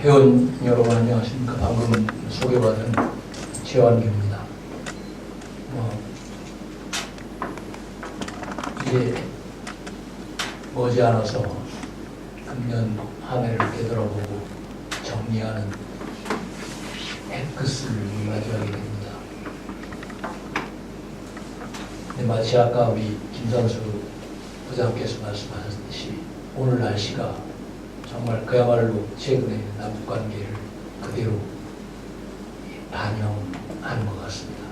회원 여러분 안녕하십니까. 방금 소개받은 최완규입니다. 이제 머지않아서 금년 한 해를 되돌아보고 정리하는 엑스를 맞이하게 됩니다. 근데 마치 아까 우리 김상수 부장께서 말씀하셨듯이 오늘 날씨가 정말 그야말로 최근의 남북관계를 그대로 반영하는 것 같습니다.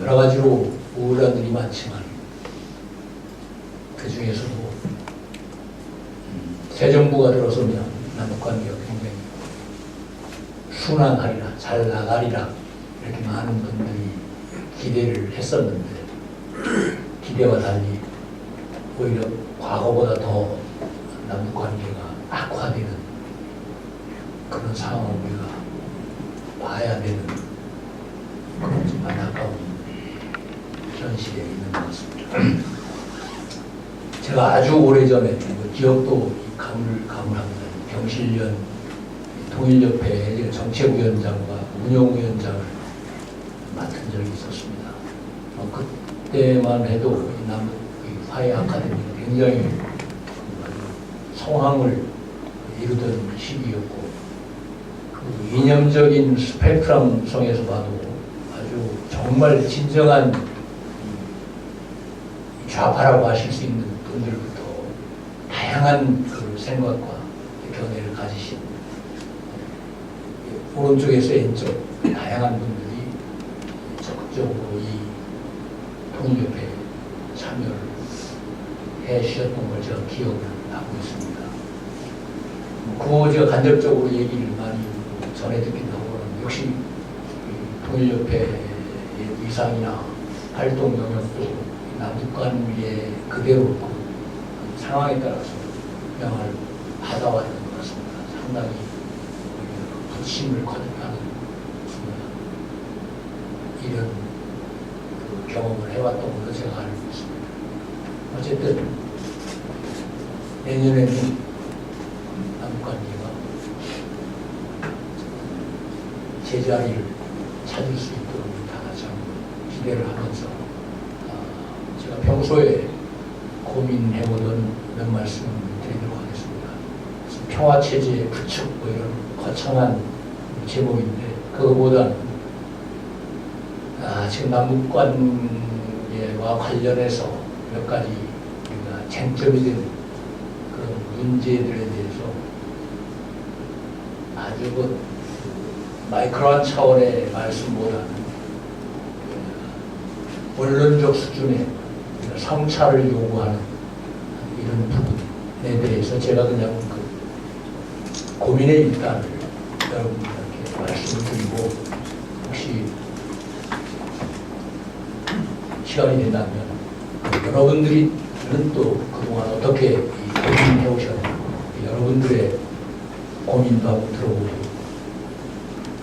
여러 가지로 우울한 일이 많지만 그 중에서도 새 정부가 들어서면 남북관계가 굉장히 순환하리라, 잘 나가리라 이렇게 많은 분들이 기대를 했었는데 기대와 달리 오히려 과거보다 더 남북관계가 악화되는 그런 상황을 우리가 봐야 되는 그런 좀 안타까운 현실에 있는 것 같습니다. 제가 아주 오래전에 기억도 가물가물합니다. 병실련 통일협회 정책위원장과 운영위원장을 맡은 적이 있었습니다. 그때만 해도 남북 화해 아카데미가 굉장히 성황을 이루던 시기였고, 그 이념적인 스펙트럼성에서 봐도 아주 정말 진정한 좌파라고 하실 수 있는 분들부터 다양한 그 생각과 견해를 가지신 오른쪽에서 왼쪽 다양한 분들이 적극적으로 이 통일협회에 참여를 해 주셨던 걸 제가 기억을 하고 있습니다. 그 제가 간접적으로 얘기를 많이 전해 듣긴 하고는 역시 통일협회의 위상이나 활동 영역도 남북관계 그대로 그 상황에 따라서 영향을 받아와야 되는 것 같습니다. 상당히 부침을 거듭하는 이런 그 경험을 해왔던 걸로 제가 알고 있습니다. 어쨌든 내년에는 남북관계가 제자리를 찾을 수 있도록 다 같이 한번 기대를 하면서 제가 평소에 고민해보던 몇 말씀 드리도록 하겠습니다. 평화체제의 구축 뭐 이런 거창한 제목인데 그거보다는 지금 남북관계와 관련해서 몇 가지 우리가 쟁점이 되는 그런 문제들에 대해서 아주 그 마이크로한 차원의 말씀보다는 원론적 수준의 성찰을 요구하는 이런 부분에 대해서 제가 그냥 그 고민의 일단을 여러분들께 말씀을 드리고 혹시 시간이 된다면 여러분들이 또 그동안 어떻게 고민해 오셨는지 여러분들의 고민도 한번 들어보고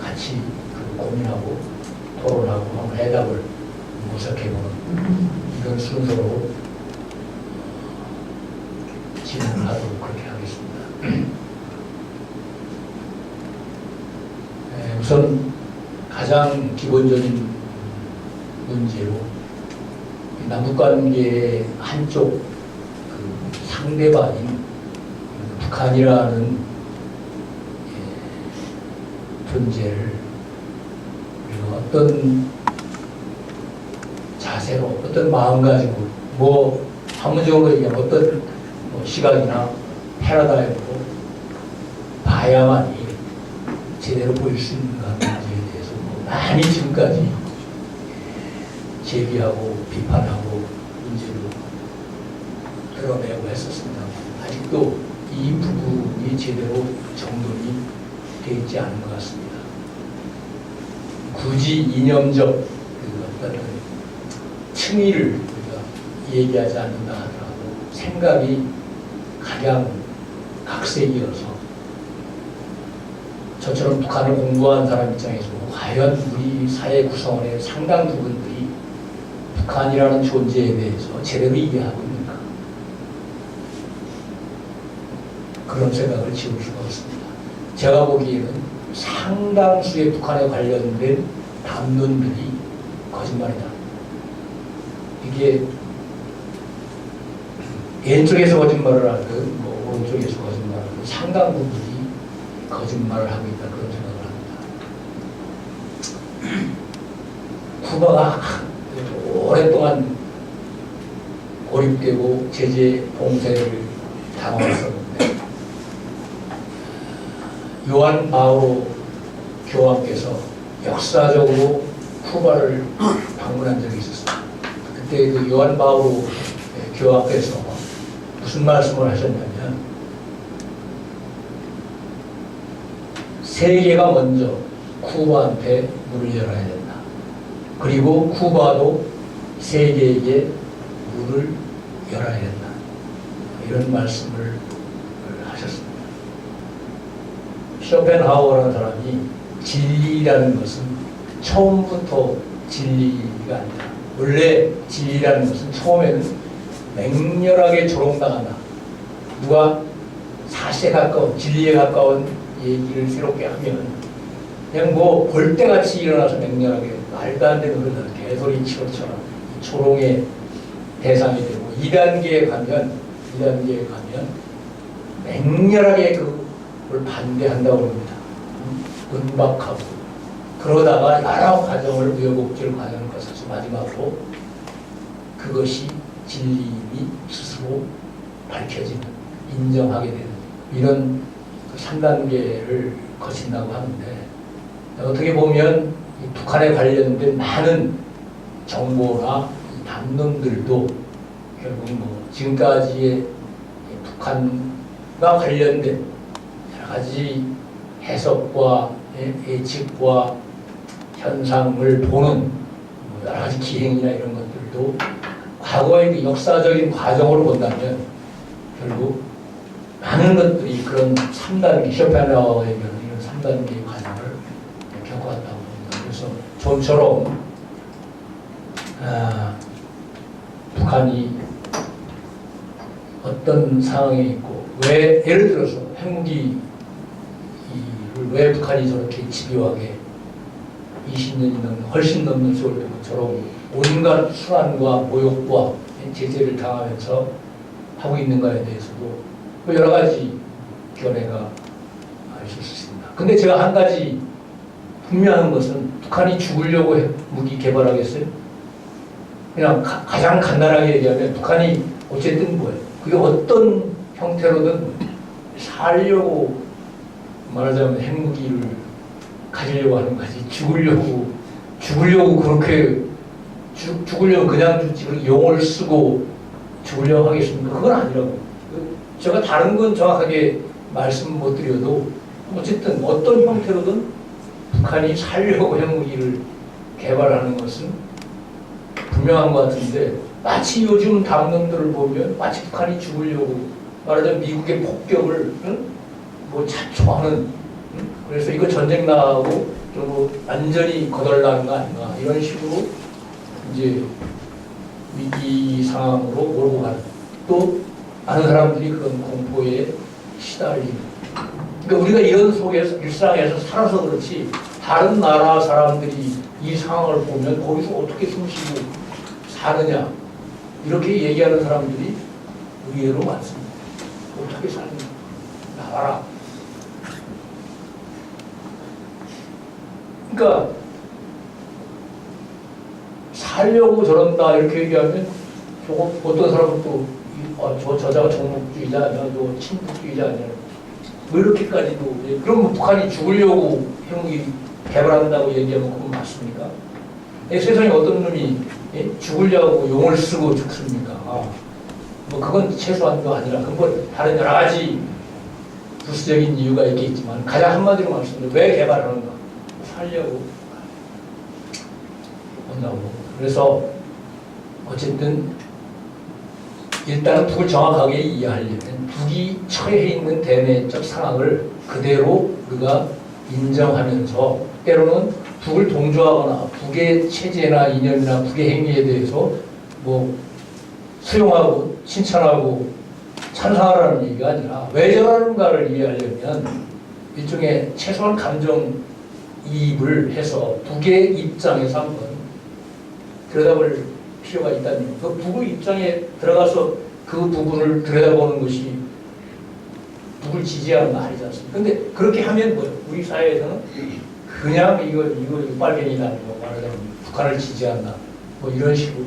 같이 그 고민하고 토론하고 한번 해답을 모색해보는 이런 순서로 진행을 하도록 그렇게 하겠습니다. 우선 가장 기본적인 문제로 남북관계의 한쪽 그 상대방인 북한이라는 존재를 우리가 어떤 자세로 어떤 마음가짐으로 뭐 학문적으로 얘기하면 어떤 시각이나 패러다임으로 봐야만이 제대로 보일 수 있는가 문제에 대해서 많이 지금까지 제기하고 비판하고 문제를 드러내고 했었습니다. 아직도 이 부분이 제대로 정돈이 되어 있지 않은 것 같습니다. 굳이 이념적 그 어떤 층위를 우리가 얘기하지 않는다 하더라도 생각이 가장 각색이어서 저처럼 북한을 공부한 사람 입장에서 과연 우리 사회 구성원의 상당 부분들이 북한이라는 존재에 대해서 제대로 이해하고 있는가? 그런 생각을 지울 수가 없습니다. 제가 보기에는 상당수의 북한에 관련된 담론들이 거짓말이다. 이게 왼쪽에서 거짓말을 하든 뭐 오른쪽에서 거짓말을 하든 상당 부분이 거짓말을 하고 있다, 그런 생각을 합니다. 쿠바가 오랫동안 고립되고 제재 봉쇄를 당했었는데 요한 바오로 교황께서 역사적으로 쿠바를 방문한 적이 있었습니다. 그때 그 요한 바오로 교황께서 무슨 말씀을 하셨냐면, 세계가 먼저 쿠바한테 문을 열어야 된다. 그리고 쿠바도 세계에게 문을 열어야 된다. 이런 말씀을 하셨습니다. 쇼펜하우어라는 사람이 진리라는 것은 처음부터 진리가 아니다. 원래 진리라는 것은 처음에는 맹렬하게 조롱당한다. 누가 사실에 가까운, 진리에 가까운 얘기를 새롭게 하면 그냥 뭐 볼때같이 일어나서 맹렬하게 말도 안 되는 그런 개소리처럼 조롱의 대상이 되고 2단계에 가면 맹렬하게 그걸 반대한다고 합니다. 은박하고 그러다가 여러 과정을 우여곡절 과정을 거쳐서 마지막으로 그것이 진리임이 스스로 밝혀지는, 인정하게 되는 이런 3단계를 거친다고 하는데, 어떻게 보면 이 북한에 관련된 많은 정보나 담론들도 결국 뭐 지금까지의 북한과 관련된 여러 가지 해석과 예측과 현상을 보는 여러 가지 기행이나 이런 것들도 과거의 그 역사적인 과정으로 본다면 결국 많은 것들이 그런 3단계, 쇼펜하우어의 이런 3단계의 과정을 겪어왔다고 봅니다. 그래서 좀처럼 북한이 어떤 상황에 있고, 왜 예를 들어서 핵무기를 왜 북한이 저렇게 집요하게 20년이 넘는, 훨씬 넘는 세월 동안 저런 온갖 수난과 모욕과 제재를 당하면서 하고 있는가에 대해서도 여러 가지 견해가 있을 수 있습니다. 근데 제가 한 가지 분명한 것은, 북한이 죽으려고 무기 개발하겠어요? 그냥 가장 간단하게 얘기하면 북한이 어쨌든 뭐예요? 그게 어떤 형태로든 살려고, 말하자면 핵무기를 가지려고 하는 거지. 죽으려고 그렇게 죽으려면 그냥 죽지, 용을 쓰고 죽으려고 하겠습니까? 그건 아니라고. 제가 다른 건 정확하게 말씀 못 드려도 어쨌든 어떤 형태로든 북한이 살려고 핵무기를 개발하는 것은 분명한 것 같은데, 마치 요즘 담론들을 보면 마치 북한이 죽으려고, 말하자면 미국의 폭격을 뭐 자초하는, 그래서 이거 전쟁 나가고 좀 완전히 거덜나는 거 아닌가, 이런 식으로 이제 위기 상황으로 몰고 가는, 또 많은 사람들이 그런 공포에 시달리는. 그러니까 우리가 이런 속에서 일상에서 살아서 그렇지, 다른 나라 사람들이 이 상황을 보면 거기서 어떻게 숨쉬고 사느냐, 이렇게 얘기하는 사람들이 의외로 많습니다. 어떻게 사느냐, 나와라. 그러니까 살려고 저런다 이렇게 얘기하면 어떤 사람은 또 저 저자가 종북주의자 아니야, 너 친북주의자 아니야, 뭐 이렇게까지도. 그러면 북한이 죽으려고 핵무기 개발한다고 얘기하면 그건 맞습니까? 세상에 어떤 놈이 죽으려고 용을 쓰고 죽습니까? 뭐 그건 최소한 거 아니라, 그건 다른 여러 가지 부수적인 이유가 있겠지만, 가장 한마디로 말씀드리면 왜 개발하는가? 살려고 한다고. 그래서 어쨌든 일단은 북을 정확하게 이해하려면 북이 처해 있는 대내적 상황을 그대로 우리가 인정하면서, 때로는 북을 동조하거나 북의 체제나 이념이나 북의 행위에 대해서 뭐 수용하고 칭찬하고 찬성하라는 얘기가 아니라 왜 저러는가를 이해하려면 일종의 최소한 감정이입을 해서 북의 입장에서 한번 들여다볼 필요가 있다는 그 북의 입장에 들어가서 그 부분을 들여다보는 것이 북을 지지하는 거 아니지 않습니까? 근데 그렇게 하면 뭐예요? 우리 사회에서는 그냥 이거 빨갱이다 말하자면 북한을 지지한다 뭐 이런 식으로.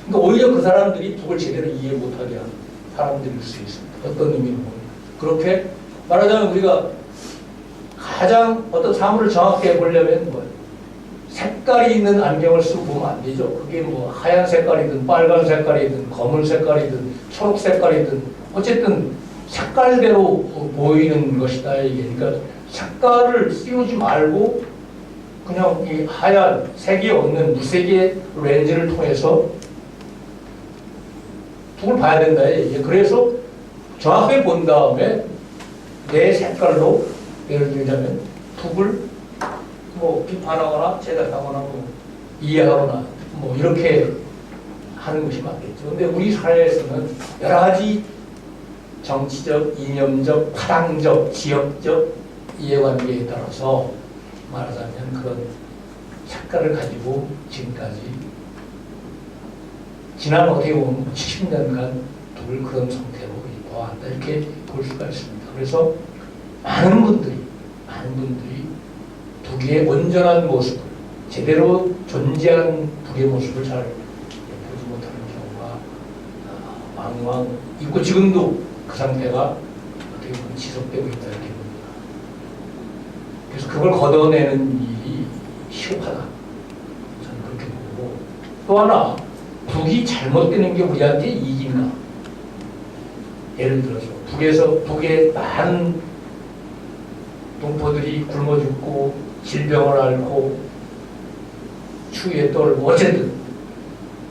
그러니까 오히려 그 사람들이 북을 제대로 이해 못하게 하는 사람들일 수 있습니다. 어떤 의미로 보면 그렇게 말하자면 우리가 가장 어떤 사물을 정확히 해보려면 뭐예요? 색깔이 있는 안경을 쓰고 보면 안 되죠. 그게 뭐 하얀 색깔이든 빨간 색깔이든 검은 색깔이든 초록 색깔이든 어쨌든 색깔대로 보이는 것이다 이게. 그러니까 색깔을 씌우지 말고 그냥 이 하얀 색이 없는 무색의 렌즈를 통해서 북을 봐야 된다 이게. 그래서 정확하게 본 다음에 내 색깔로 예를 들자면 북을 뭐 비판하거나 제작하거나 뭐 이해하거나 뭐 이렇게 하는 것이 맞겠죠. 근데 우리 사회에서는 여러 가지 정치적, 이념적, 파당적, 지역적 이해관계에 따라서 말하자면 그런 색깔을 가지고 지금까지 지난 어떻게 보면 70년간 북을 그런 상태로 보았다 이렇게 볼 수가 있습니다. 그래서 많은 분들이 북의 온전한 모습을 제대로 존재하는 북의 모습을 잘 보지 못하는 경우가 왕왕 있고 지금도 그 상태가 어떻게 보면 지속되고 있다 이렇게 봅니다. 그래서 그걸 걷어내는 일이 시급하다 저는 그렇게 보고 또 하나 북이 잘못되는 게 우리한테 이익인가? 예를 들어서 북의 많은 동포들이 굶어 죽고 질병을 앓고 추위에 떨고 어쨌든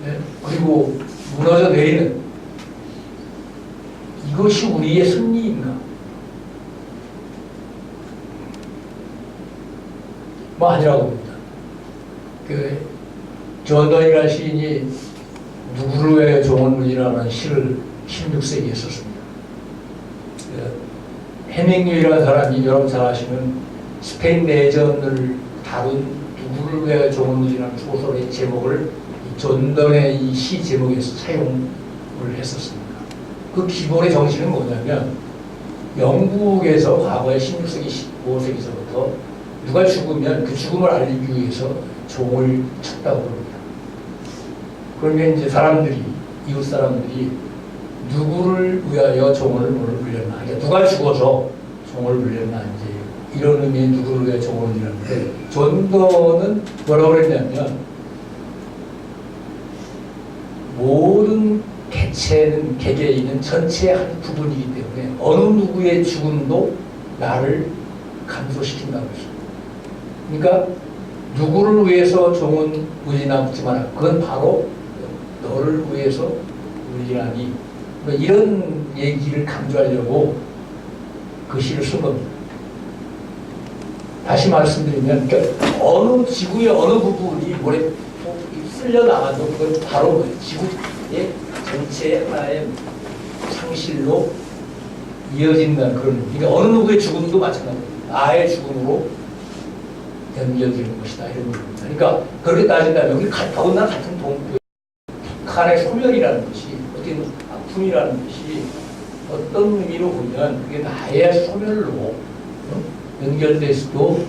네? 그리고 무너져 내리는 이것이 우리의 승리인가? 뭐 아니라고 봅니다. 그 존던이라는 시인이 누구를 위해 종언문이라는 시를 16세기에 썼습니다. 해밍웨이라는 사람이 여러분 잘 아시는 스페인 내전을 다룬 누구를 위해 종언문이라는 소설의 제목을 존던의 이 시 제목에서 사용을 했었습니다. 그 기본의 정신은 뭐냐면 영국에서 과거에 16세기, 15세기서부터 누가 죽으면 그 죽음을 알리기 위해서 종을 쳤다고 합니다. 그러면 이제 이웃 사람들이 누구를 위하여 종을 물렸나, 그러니까 누가 죽어서 종을 물렸나, 이제 이런 의미의 누구를 위하여 종을 물렸는데, 존더는 뭐라고 그랬냐면, 모든 개개인은 전체의 한 부분이기 때문에 어느 누구의 죽음도 나를 감소시킨다고 했습니다. 그러니까 누구를 위해서 종은 무진하지 마라. 그건 바로 너를 위해서 무진하니. 이런 얘기를 강조하려고 그 시를 쓴 겁니다. 다시 말씀드리면 어느 지구의 어느 부분이 모래 쓸려 나가도 그건 바로 지구의 전체 하나의 상실로 이어진다는 그런. 그러니까 어느 누구의 죽음도 마찬가지입니다. 나의 죽음으로 연결되는 것이다 이런 겁니다. 그러니까 그렇게 따진다면 우리 더군다나 같은 동포 북한의 소멸이라는 것이 어떻게 아픔이라는 것이 어떤 의미로 보면 그게 나의 소멸로 연결될 수도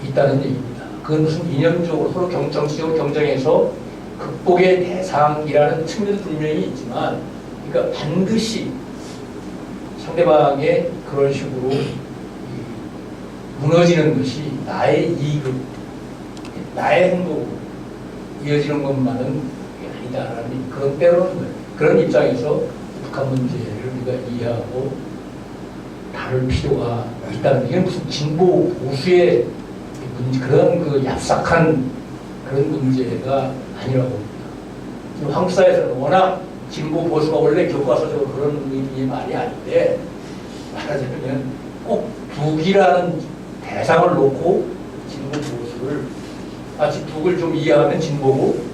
있다는 얘기입니다. 그건 무슨 이념적으로 서로 정치적으로 경쟁해서 극복의 대상이라는 측면도 분명히 있지만, 그러니까 반드시 상대방의 그런 식으로 무너지는 것이 나의 이익으로, 나의 행복으로 이어지는 것만은 아니다라는 그런 때로는 그런 입장에서 북한 문제를 우리가 이해하고 다룰 필요가 있다는, 이게 무슨 진보 보수의 문제, 그런 그 얍삭한 그런 문제가 아니라고 봅니다. 지금 한국 사회에서는 워낙 진보 보수가 원래 교과서적으로 그런 의미의 말이 아닌데, 말하자면 꼭 북이라는 대상을 놓고 진보 보수를 마치 북을 좀 이해하면 진보고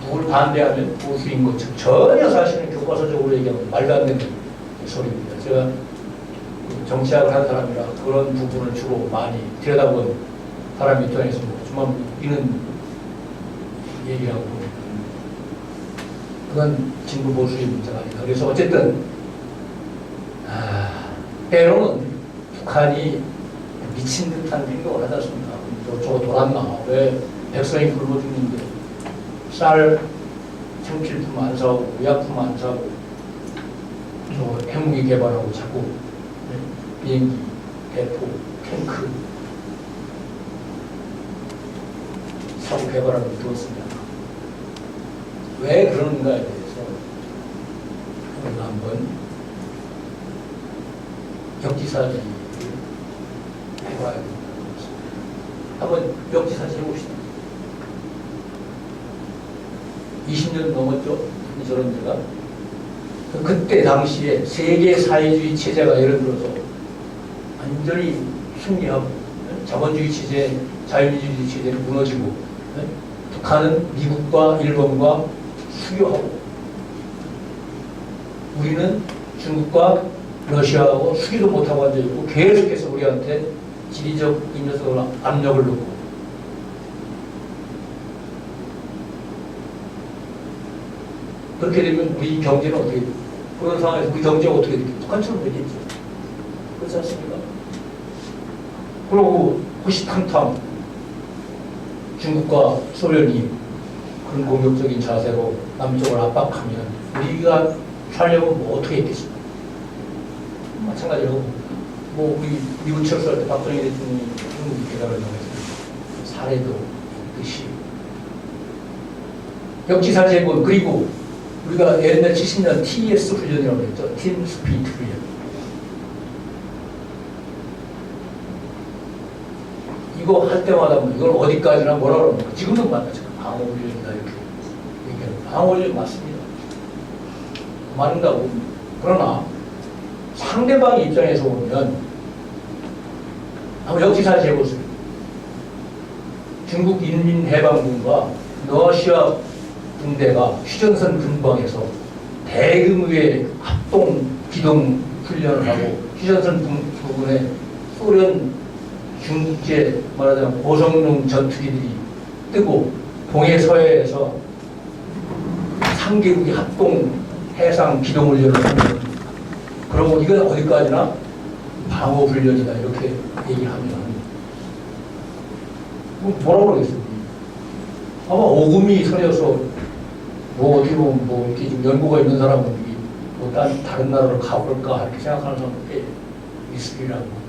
북을 반대하면 보수인 것처럼 전혀 사실은 교과서적으로 얘기하면 말도 안 되는 소리입니다. 제가 그 정치학을 한 사람이라 그런 부분을 주로 많이 들여다본 사람 입장에서 정말 이는 얘기하고 그건 진보 보수의 문제가 아니다. 그래서 어쨌든 때로는 북한이 미친 듯한 행동을 하지 않습니까? 저거 돌았나? 왜 백성이 굶어 죽는데 쌀 생필품 안 사고 의약품 안 사고 저 핵무기 개발하고 자꾸 비행기, 대포, 탱크 사고 개발하고 두었습니다. 왜 그러는가에 대해서 우리가 한번 역지사지를 해봐야 된다고 했습니다. 한번 역지사지 해봅시다. 20년 넘었죠? 저런 데가. 그때 당시에 세계 사회주의 체제가 예를 들어서 완전히 승리하고 자본주의 체제, 자유민주주의 체제는 무너지고 북한은 미국과 일본과 수교하고 우리는 중국과 러시아하고 수교도 못하고 앉아있고 계속해서 우리한테 지리적 인도적으로 압력을 넣고 그렇게 되면 우리 경제는 어떻게 됩니까? 그런 상황에서 우리 경제가 어떻게 됩니까? 북한처럼 되겠죠. 그렇지 않습니까? 그리고 호시탐탐 중국과 소련이 그런 공격적인 자세로 남쪽을 압박하면 우리가 살려면 뭐 어떻게 했겠습니까? 마찬가지로 뭐 우리 미군 철수할 때 박정희 대통령이 중국 개발을 당해서 사례도 있듯이 역지사지 해본 그리고 우리가 옛날 70년 TS 훈련이라고 했죠. 팀 스피릿 훈련. 이거 할 때마다 뭐 이걸 어디까지나 뭐라 그럽니까? 지금도 마찬가지죠. 방어 훈련이다 이렇게 얘기하는 방어 훈련 맞습니다. 맞는다고. 그러나 상대방 입장에서 보면 한번 역지사지 해보세요. 중국 인민해방군과 러시아 군대가 휴전선 근방에서 대규모의 합동 기동 훈련을 하고 휴전선 부근에 소련 중국제 말하자면 고성능 전투기들이 뜨고 동해 서해에서 3개국이 합동 해상 기동 훈련을 하는 그러고 이건 어디까지나 방어 훈련이다 이렇게 얘기하면 뭐라고 그러겠어요? 아마 오금이 서려서 뭐 어디 보면 뭐 이렇게 좀 연고가 있는 사람은 뭐 다른 나라로 가볼까 이렇게 생각하는 사람도 꽤 있으리라고 봅니다.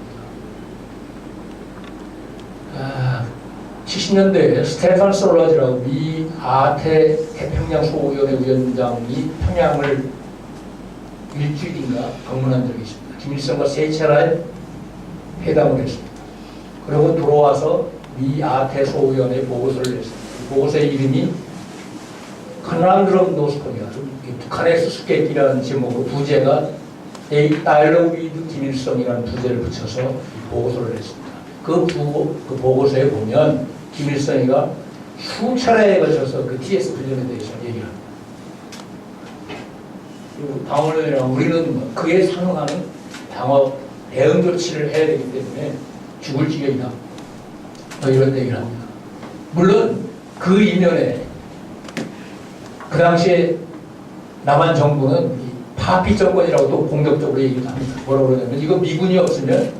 70년대에 스테판 솔라즈라고 미 아태 태평양 소위원회 위원장이 평양을 일주일인가 방문한 적이 있습니다. 김일성과 세 차례 회담을 했습니다. 그리고 돌아와서 미 아태 소위원회 보고서를 냈습니다. 보고서의 이름이 컨란드럼 노스코리아 북한의 수수께끼라는 제목으로 부제가 다이얼로그 위드 김일성이라는 부제를 붙여서 보고서를 냈습니다. 그 보고서에 보면 김일성이가 수차례에 걸쳐서 그 TS 훈련에 대해서 얘기를 합니다. 그리고 방어훈련이라면 우리는 그에 상응하는 방어 대응 조치를 해야 되기 때문에 죽을 지경이다. 뭐 이런 얘기를 합니다. 물론 그 이면에 그 당시에 남한 정부는 파피 정권이라고도 공격적으로 얘기를 합니다. 뭐라고 그러냐면 이거 미군이 없으면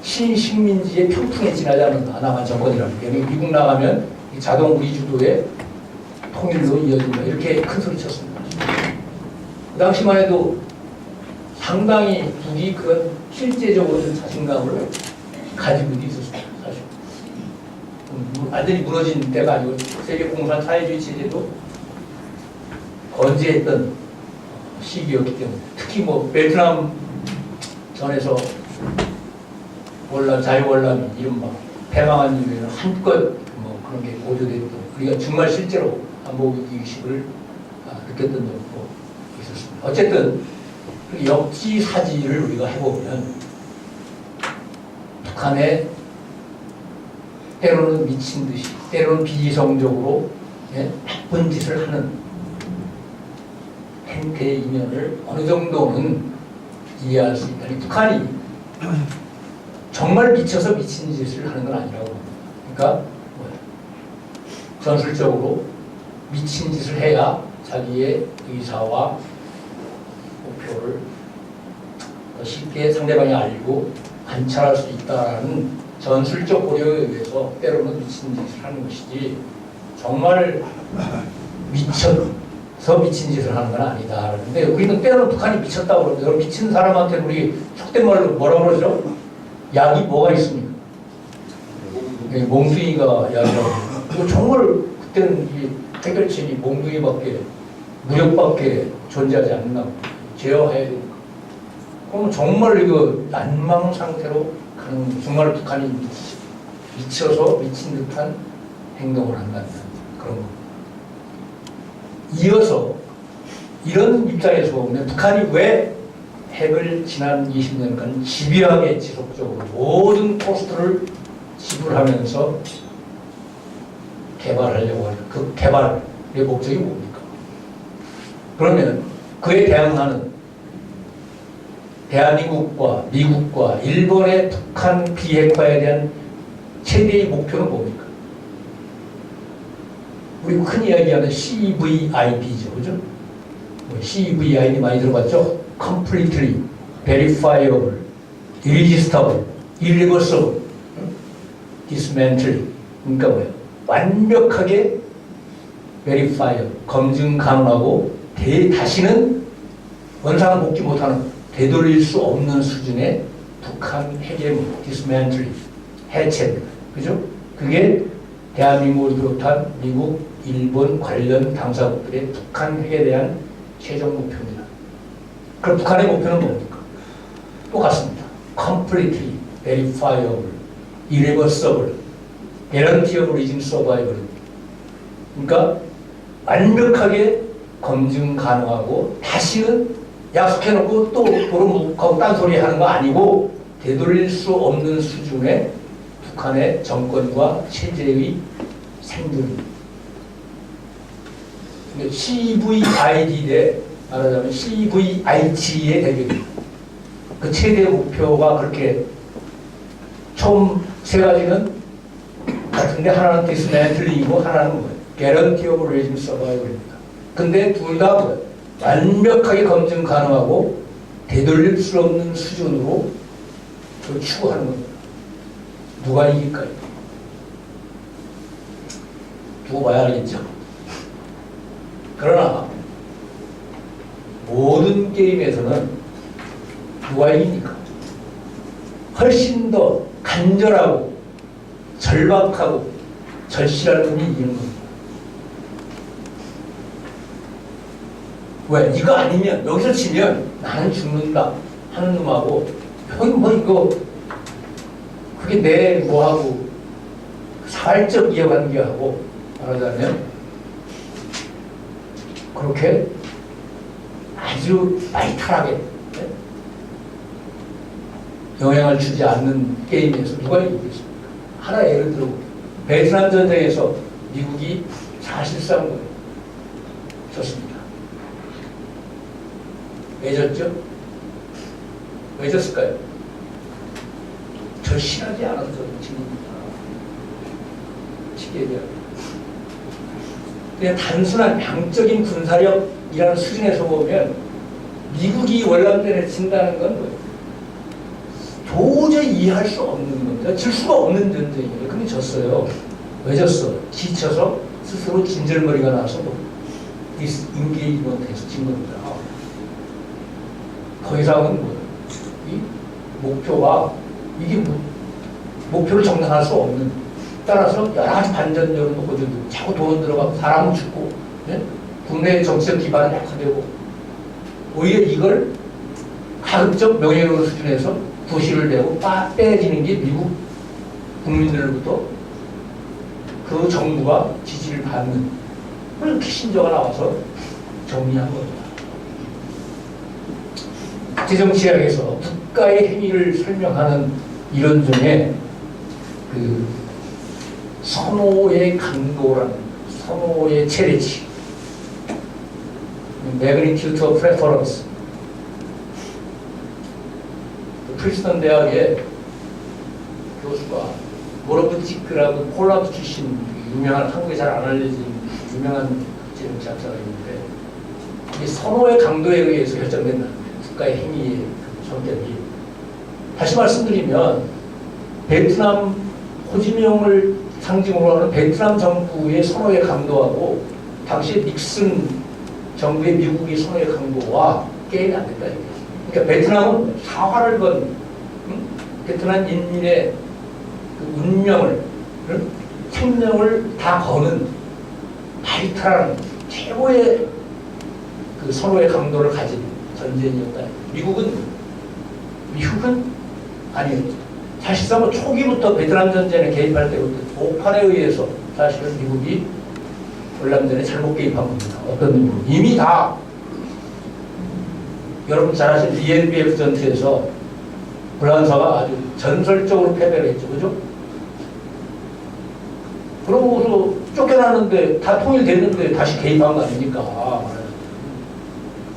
신식민지의 평풍에 지나지 않는다. 남한 정권이라는 게. 미국 나가면 자동 우리 주도의 통일로 이어진다. 이렇게 큰 소리 쳤습니다. 그 당시만 해도 상당히 북이 그런 실제적으로 자신감을 가지고 있었습니다. 사실. 완전히 무너진 때가 아니고 세계 공산 사회주의 체제도 건재했던 시기였기 때문에 특히 뭐 베트남 전에서 자유월남이 이른바 패망한 이후에는 한껏 뭐 그런 게 고조됐던 우리가 정말 실제로 안보위기의식을 느꼈던 적도 있었습니다. 어쨌든 역지사지를 우리가 해보면 북한의 때로는 미친 듯이 때로는 비이성적으로 나쁜 짓을 하는 행태의 이면을 어느 정도는 이해할 수 있다니 북한이 정말 미쳐서 미친 짓을 하는 건 아니라고 봅니다. 그러니까 전술적으로 미친 짓을 해야 자기의 의사와 목표를 더 쉽게 상대방이 알고 관찰할 수 있다는 전술적 고려에 의해서 때로는 미친 짓을 하는 것이지 정말 미쳐서 미친 짓을 하는 건 아니다. 그런데 우리는 때로는 북한이 미쳤다고 그러는데 여러분 미친 사람한테 우리 속된 말로 뭐라고 그러죠? 약이 뭐가 있습니까? 몽둥이가 약이라고. 정말 그때는 이 해결책이 몽둥이밖에 무력밖에 존재하지 않나 제어해야 되니까. 그럼 정말 이거 난망 상태로 가는 정말 북한이 미쳐서 미친 듯한 행동을 한다는 그런 거. 이어서 이런 입장에서 보면 북한이 왜 핵을 지난 20년간 집요하게 지속적으로 모든 코스트를 지불하면서 개발하려고 하는 그 개발의 목적이 뭡니까? 그러면 그에 대항하는 대한민국과 미국과 일본의 북한 비핵화에 대한 최대의 목표는 뭡니까? 우리 흔히 이야기하는 CVID죠, 그죠? CVID 많이 들어봤죠? Completely, Verifiable, Irresistible, Irreversible, Dismantle. 그러니까 뭐예요? 완벽하게 Verifiable, 검증 가능하고 다시는 원상 복귀 못하는 되돌릴 수 없는 수준의 북한 핵의 Dismantling, 해체입니다. 그죠? 그게 대한민국을 비롯한 미국, 일본 관련 당사국들의 북한 핵에 대한 최종 목표입니다. 그럼 북한의 목표는 뭡니까? 똑같습니다. Completely verifiable, irreversible, guarantee of regime survival. 그러니까 완벽하게 검증 가능하고 다시는 약속해놓고 또 도로묵하고 딴소리 하는 거 아니고 되돌릴 수 없는 수준의 북한의 정권과 체제의 생존입니다. CVID 대 말하자면 CVIG의 대결입니다. 그 최대 목표가 그렇게 총 세 가지는 같은데 하나는 디스맨틀링이고 하나는 뭐예요? Guarantee of regime survival입니다. 근데 둘 다 뭐예요? 완벽하게 검증 가능하고 되돌릴 수 없는 수준으로 그걸 추구하는 겁니다. 누가 이길까요? 두고 봐야 알겠죠. 그러나 모든 게임에서는 누가 이깁니까? 훨씬 더 간절하고 절박하고 절실한 놈이 이기는 겁니다. 왜? 이거 아니면 여기서 치면 나는 죽는다 하는 놈하고 형이 뭐 이거 그게 내 뭐하고 사활적 이해관계하고 말하자면 그렇게 아주 라이트하게 영향을 주지 않는 게임에서 누가 이기겠습니까? 하나 예를 들어 베트남 전쟁에서 미국이 사실상 졌습니다. 왜 졌죠? 왜 졌을까요? 절실하지 않아서 졌습니다. 쉽게 얘기하면 그냥 단순한 양적인 군사력이라는 수준에서 보면 미국이 월남전에 진다는 건 뭐예요? 도저히 이해할 수 없는 겁니다. 질 수가 없는 전쟁이에요. 근데 졌어요. 왜 졌어? 지쳐서 스스로 진절머리가 나서 디스인게이지먼트에서 진 겁니다. 더 이상은 뭐예요? 이 목표가 이게 목표를 정당할 수 없는 따라서 여러 가지 반전 여론도 거두고 자꾸 돈 들어가고 사람은 죽고 네? 국내 정치적 기반은 약화되고 오히려 이걸 가급적 명예로운 수준에서 부실을 내고 빼지는 게 미국 국민들로부터 그 정부가 지지를 받는 그런 키신저가 나와서 정리한 겁니다. 국제정치학에서 국가의 행위를 설명하는 이론 중에 그 선호의 강도라는 선호의 최대치 magnitude of preference. 프린스턴 대학의 교수가 모로브지크라고 폴란드 출신 유명한, 한국에 잘 안 알려진 유명한 지능학자가 있는데, 이 선호의 강도에 의해서 결정된다는 거예요. 국가의 행위의 그 성격이. 다시 말씀드리면 베트남 호지명을 상징으로 하는 베트남 정부의 선호의 강도하고 당시 닉슨 정부의 미국의 선호의 강도와 게임이 안 된다. 그러니까 베트남은 사활을 건 베트남 인민의 그 운명을, 생명을 다 거는 바이탈한 최고의 그 선호의 강도를 가진 전쟁이었다. 미국은 아니었죠. 사실상 초기부터 베트남 전쟁에 개입할 때부터 오판에 의해서 사실은 미국이 월남전에 잘못 개입한 겁니다. 어떤 의미로 이미 다 여러분 잘 아시는 DNBF 전투에서 불란서가 아주 전설적으로 패배를 했죠. 그죠? 그러고서 쫓겨나는데 다 통일됐는데 다시 개입한 거 아닙니까?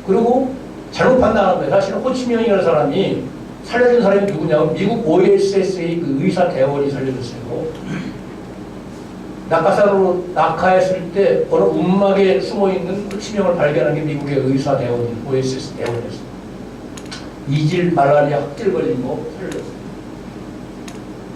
그리고 잘못 판단한 거예요. 사실은 호치민이라는 사람이 살려준 사람이 누구냐면 미국 OSS의 그 의사 대원이 살려줬어요. 낙하산으로 낙하했을 때 어느 움막에 숨어있는 호치민을 발견한 게 미국의 의사 대원이 OSS 대원이었어요. 이질 말라리아 흑질 걸린 거 살려줬어요.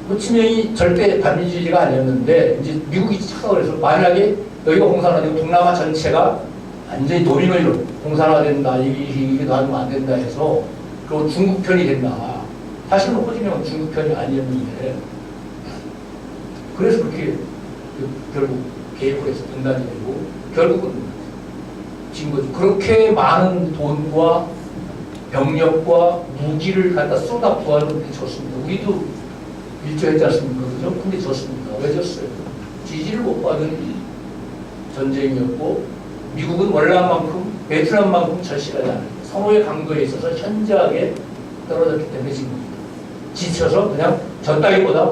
호치민이 절대 반민주의가 아니었는데 이제 미국이 찾아 그래서 만약에 여기가 공산화되고 동남아 전체가 완전히 노민을 공산화된다, 이게 놔두면 안 된다 해서 그리고 중국 편이 된다. 사실은 호지명은 중국 편이 아니었는데 그래서 그렇게 결국 개입을 해서 분단이 되고 결국은 진 거죠. 그렇게 많은 돈과 병력과 무기를 갖다 쏟아 부었는데 졌습니다. 우리도 일조했지 않습니까? 그죠? 근데 졌습니다. 왜 졌어요? 지지를 못 받은 전쟁이었고 미국은 월남만큼 베트남만큼 절실하지 않아요. 선호의 강도에 있어서 현저하게 떨어졌기 때문에 지금 지쳐서 그냥 졌다기보다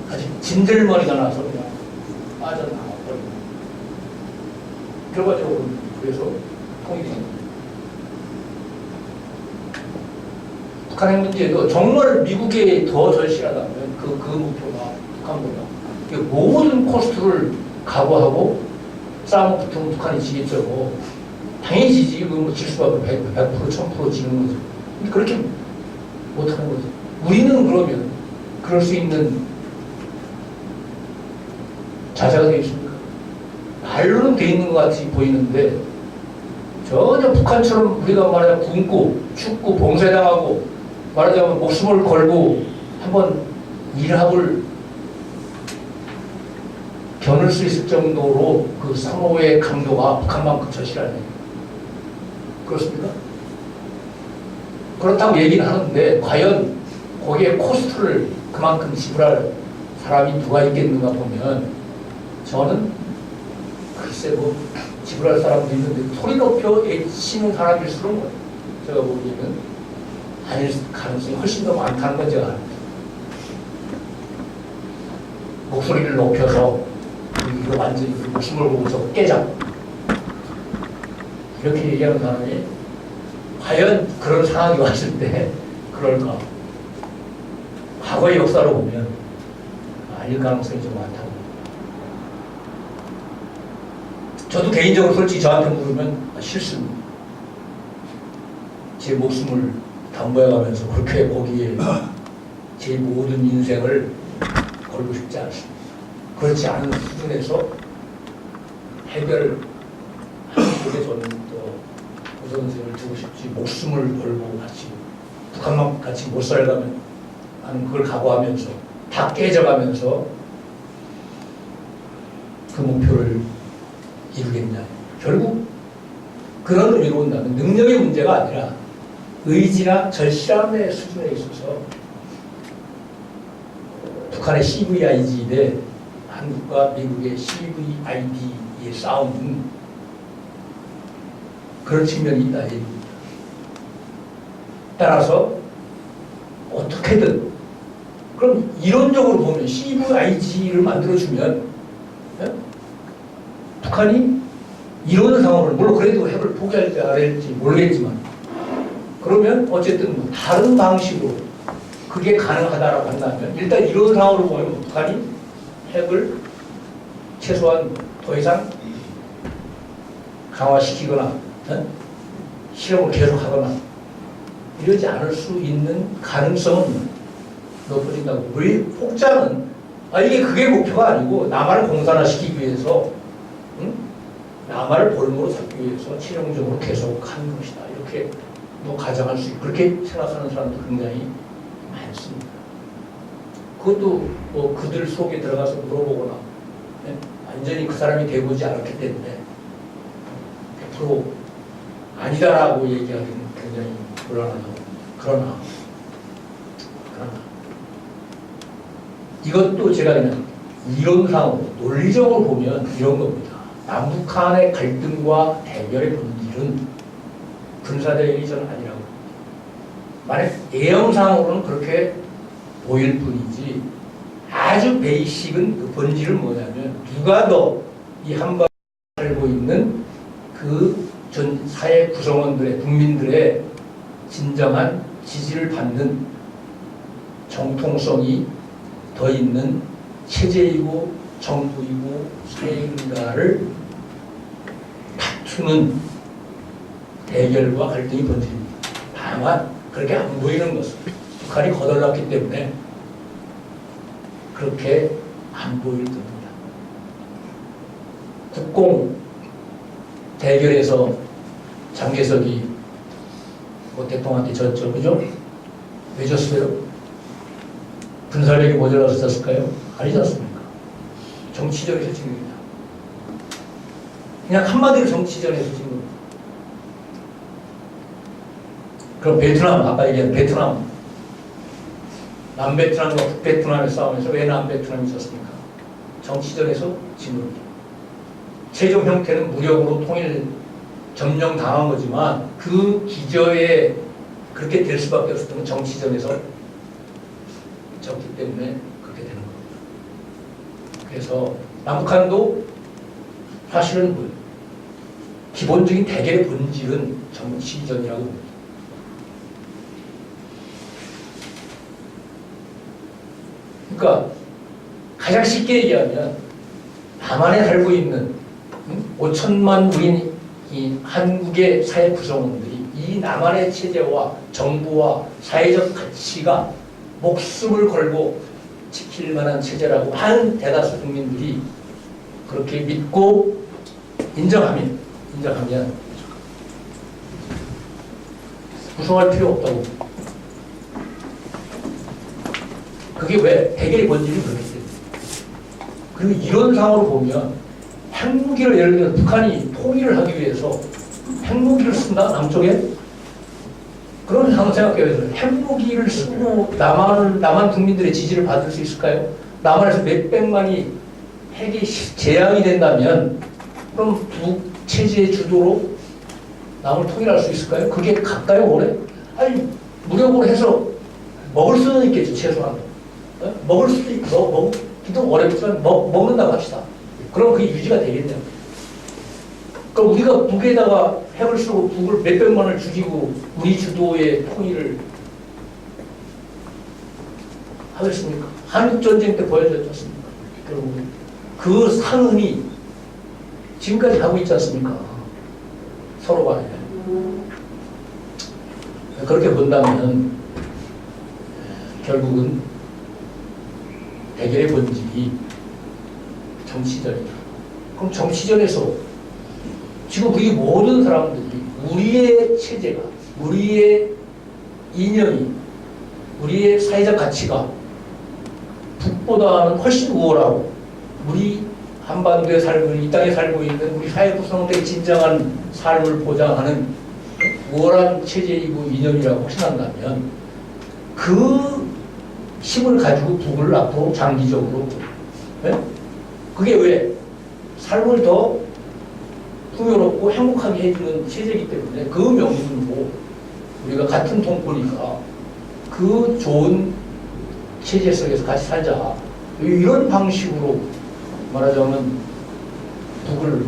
아직 진들머리가 나서 그냥 빠져나가버리고 결과적으로 그래서 통일이 됩니다. 북한 핵 문제도 정말 미국에 더 절실하다면 그 목표가 북한보다 모든 코스트를 각오하고 싸움 붙으면 북한이 지겠죠. 당연히 지지. 그건 질 수밖에 100%, 1000% 지는 거죠. 근데 그렇게 못하는 거죠. 우리는 그러면 그럴 수 있는 자세가 되어 있습니까? 말로는 되어 있는 것 같이 보이는데 전혀 북한처럼 우리가 말하자면 굶고 춥고 봉쇄당하고 말하자면 목숨을 걸고 한번 일합을 겨눌 수 있을 정도로 그 상호의 강도가 북한만큼 절실하네. 그렇습니까? 그렇다고 얘기는 하는데 과연 거기에 코스트를 그만큼 지불할 사람이 누가 있겠는가 보면 저는 글쎄 지불할 사람도 있는데 소리 높여 애치는 사람일수록 제가 보기에는 아닐 가능성이 훨씬 더 많다는 건 제가 압니다. 목소리를 높여서 이거 완전히 목숨을 보고서 깨자 이렇게 얘기하는 사람이 과연 그런 상황이 왔을 때 그럴까? 과거의 역사로 보면 아닐 가능성이 좀 많다고. 저도 개인적으로 솔직히 저한테 물으면 싫습니다. 제 목숨을 담보해가면서 그렇게 거기에 제 모든 인생을 걸고 싶지 않습니다. 그렇지 않은 수준에서 해결하는 쪽에 저는 또 우선순위를 두고 싶지 목숨을 걸고 같이 북한만 같이 못 살가면 하는 그걸 각오하면서 다 깨져가면서 그 목표를 이루겠냐. 결국 그런 의미로 본다면 능력의 문제가 아니라 의지나 절실함의 수준에 있어서 북한의 CVIG 대 한국과 미국의 CVID의 싸움은 그런 측면이 있다. 따라서 어떻게든 그럼 이론적으로 보면 CVIG를 만들어주면 북한이 이런 상황을, 물론 그래도 핵을 포기할지 안 할지 모르겠지만, 그러면 어쨌든 뭐 다른 방식으로 그게 가능하다라고 한다면, 일단 이런 상황으로 보면 북한이 핵을 최소한 더 이상 강화시키거나 실험을 계속하거나 이러지 않을 수 있는 가능성은 높아진다고. 우리 혹자는 이게 그게 목표가 아니고 남한을 공산화시키기 위해서, 남한을 볼모로 잡기 위해서 실용적으로 계속하는 것이다, 이렇게 뭐 가정할 수 있고, 그렇게 생각하는 사람도 굉장히 많습니다. 그것도 뭐 그들 속에 들어가서 물어보거나 완전히 그 사람이 되보지 않았기 때문에 100% 아니다라고 얘기하기는 굉장히 곤란하다고 봅니다. 그러나 이것도 제가 그냥 이론상으로 논리적으로 보면 이런 겁니다. 남북한의 갈등과 대결의 본질은 군사대결이 저는 아니라고 봅니다. 만약 예형상으로는 그렇게 보일 뿐이지, 아주 베이식은 그 본질은 뭐냐면, 누가 더 이 한반도에 살고 있는 그 전 사회 구성원들의, 국민들의 진정한 지지를 받는 정통성이 더 있는 체제이고 정부이고 사회인가를 다투는 대결과 갈등이 본질입니다. 다만 그렇게 안 보이는 것은 북한이 거덜났기 때문에 그렇게 안 보일 겁니다. 국공 대결에서 장개석이 뭐 대통령한테 졌죠, 그죠? 왜 졌어요? 군사력이 모자라서 졌을까요? 아니지 않습니까? 정치전에서 진 겁니다. 그냥 한마디로 정치전에서 진 겁니다. 그럼 베트남, 아까 얘기한 베트남, 남베트남과 북베트남의 싸움에서 왜 남베트남이 졌습니까? 정치전에서 진 겁니다. 최종 형태는 무력으로 통일 점령당한 거지만, 그 기저에 그렇게 될 수밖에 없었던 건 정치전에서 졌기 때문에 그렇게 되는 겁니다. 그래서 남북한도 사실은 뭐 기본적인 대결의 본질은 정치전이라고 봅니다. 그러니까 가장 쉽게 얘기하면, 남한에 살고 있는 5천만 우리 이 한국의 사회 구성원들이 이 남한의 체제와 정부와 사회적 가치가 목숨을 걸고 지킬 만한 체제라고 한 대다수 국민들이 그렇게 믿고 인정하면 구성할 필요 없다고. 그게 왜? 대결의 본질이 그렇기 때문에. 그리고 이론상으로 보면 핵무기를, 예를 들어 북한이 통일을 하기 위해서 핵무기를 쓴다, 남쪽에? 그런 상황 생각해보세요. 핵무기를 쓰고 남한 국민들의 지지를 받을 수 있을까요? 남한에서 몇백만이 핵이 재앙이 된다면, 그럼 북체제의 주도로 남을 통일할 수 있을까요? 그게 갈까요, 오래? 아니, 무력으로 해서 먹을 수는 있겠죠, 최소한. 먹을 수도 있고, 먹기도 어렵지만 먹는다고 합시다. 그럼 그게 유지가 되겠냐고. 그러니까 우리가 북에다가 핵을 쓰고 북을 몇백만을 죽이고 우리 주도의 통일을 하겠습니까? 한국전쟁 때 보여줬지 않습니까? 결국은 그 상흔이 지금까지 가고 있지 않습니까? 서로 간에. 그렇게 본다면 결국은 대결의 본질이 정치전이다. 그럼 정치전에서 지금 우리 모든 사람들이 우리의 체제가, 우리의 이념이, 우리의 사회적 가치가 북보다는 훨씬 우월하고, 우리 한반도에 살고 있는, 이 땅에 살고 있는 우리 사회 구성원들의 진정한 삶을 보장하는 우월한 체제이고 이념이라고 확신한다면, 그 힘을 가지고 북을 앞으로 장기적으로, 그게 왜? 삶을 더 풍요롭고 행복하게 해주는 체제이기 때문에, 그 명분으로 우리가 같은 동포니까 그 좋은 체제 속에서 같이 살자, 이런 방식으로 말하자면 북을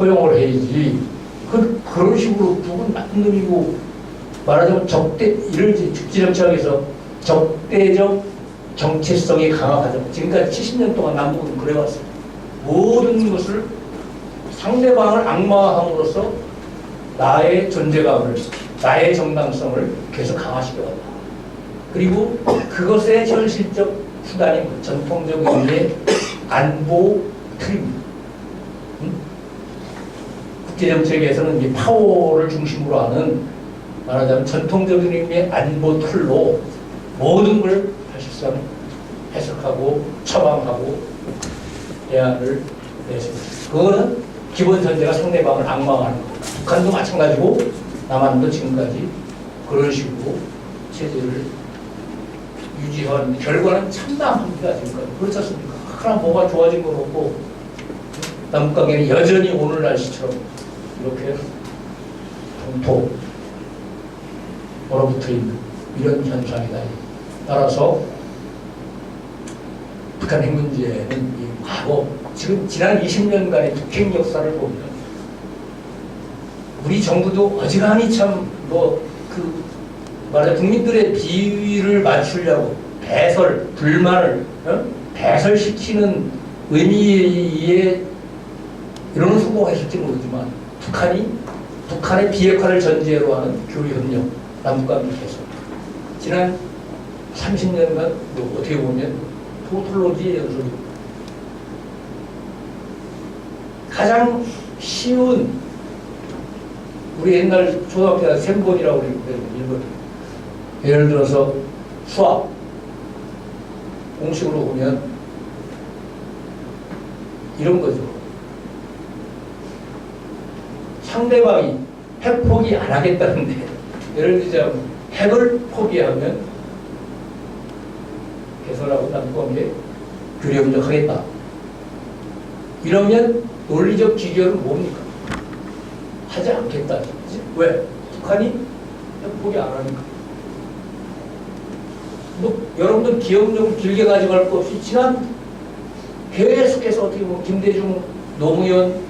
포용을 해야지. 그런 식으로 누군 나쁜 놈이고, 말하자면 이를 이제 국제정치학에서 적대적 정체성이 강화하죠. 지금까지 70년 동안 남북은 그래왔어요. 모든 것을 상대방을 악마화함으로써 나의 존재감을, 나의 정당성을 계속 강화시켜간다. 그리고 그것의 현실적 수단이 전통적 의미의 안보 틀입니다. 국제정책에서는 이 파워를 중심으로 하는, 말하자면 전통적인 의미의 안보 틀로 모든 걸 사실상 해석하고 처방하고 대안을 내습니다. 그거는 기본 전제가 상대방을 악마화하는 거예요. 북한도 마찬가지고 남한도 지금까지 그런 식으로 체제를 유지하는 결과는 참담합니다. 지금까지. 그렇지 않습니까? 하나 뭐가 좋아진 건 없고 남북관계는 여전히 오늘날 시처럼 이렇게 통통 얼어붙어 있는 이런 현상이다. 따라서 북한 핵 문제는 이 과거, 지금 지난 20년간의 북핵 역사를 보면 우리 정부도 어지간히 참 말하자 국민들의 비위를 맞추려고 불만을 배설시키는 의미의 이런 성공했을지 모르지만 북한의 비핵화를 전제로 하는 교류협력, 남북관계 개선. 지난 30년간 어떻게 보면 토틀로지의 연속입니다. 가장 쉬운, 우리 옛날 초등학교 때 셈본이라고 그랬는데, 일본. 예를 들어서 수학 공식으로 보면 이런 거죠. 상대방이 핵 포기 안 하겠다는데, 예를 들자면 핵을 포기하면 개선하고 남북관계 교류협력 하겠다. 이러면 논리적 기결은 뭡니까? 하지 않겠다. 왜? 북한이 핵 포기 안 하니까. 여러분들 기억력을 길게 가져갈 것 없이 계속해서 어떻게 보면 김대중, 노무현,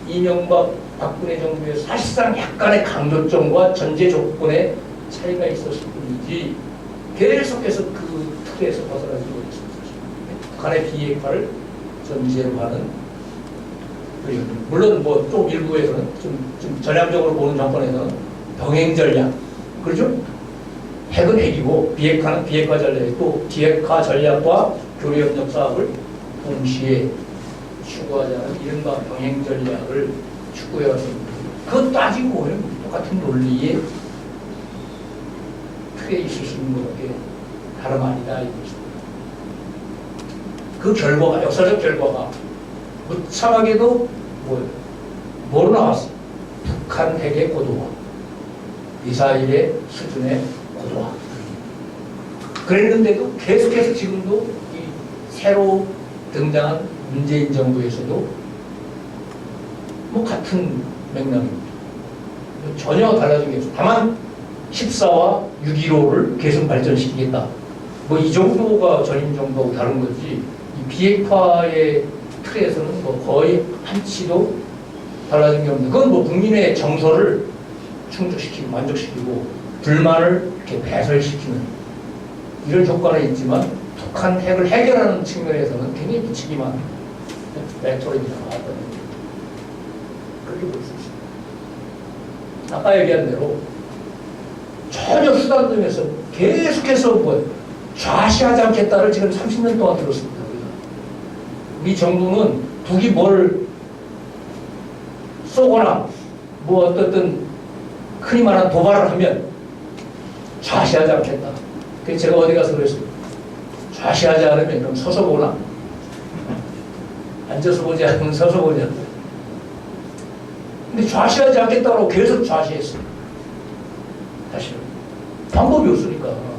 이명박, 박근혜 정부의 사실상 약간의 강조점과 전제 조건의 차이가 있었을 뿐이지 계속해서 그 틀에서 벗어나지 못했습니다. 북한의 비핵화를 전제로 하는, 물론 좀 일부에서는 좀 전략적으로 보는 정권에서는 병행 전략, 그렇죠? 핵은 핵이고 비핵화는 비핵화 전략이고 비핵화 전략과 교류협력 사업을 동시에 추구하자는 이른바 병행 전략을 추구해왔습니다. 그것 따지고 보면 똑같은 논리의 틀에 있을 수 있는 것밖에 다름 아니다 이것입니다. 그 결과가, 역사적 결과가 무참하게도 뭐로 나왔어요? 북한 핵의 고도화, 미사일의 수준의 고도화. 그랬는데도 계속해서 지금도 이 새로 등장한 문재인 정부에서도 같은 맥락입니다. 전혀 달라진 게 없어요. 다만 14와 6.15를 계속 발전시키겠다. 이 정도가 전임 정부하고 다른 거지, 이 비핵화의 틀에서는 거의 한치도 달라진 게 없는데, 그건 국민의 정서를 충족시키고 만족시키고 불만을 이렇게 배설시키는 이런 효과는 있지만 북한 핵을 해결하는 측면에서는 굉장히 무책임한 레토릭이라고 하거든요. 그렇게 볼 수 있습니다. 아까 얘기한 대로 전혀 수단 등에서 계속해서 좌시하지 않겠다를 지금 30년 동안 들었습니다. 우리 정부는 북이 뭘 쏘거나 어떤 흔히 말하는 도발을 하면 좌시하지 않겠다. 그래서 제가 어디 가서 그랬어요. 좌시하지 않으면 그럼 서서 보나? 앉아서 보지 않으면 서서 보냐? 근데 좌시하지 않겠다고 계속 좌시했어요. 사실은 방법이 없으니까.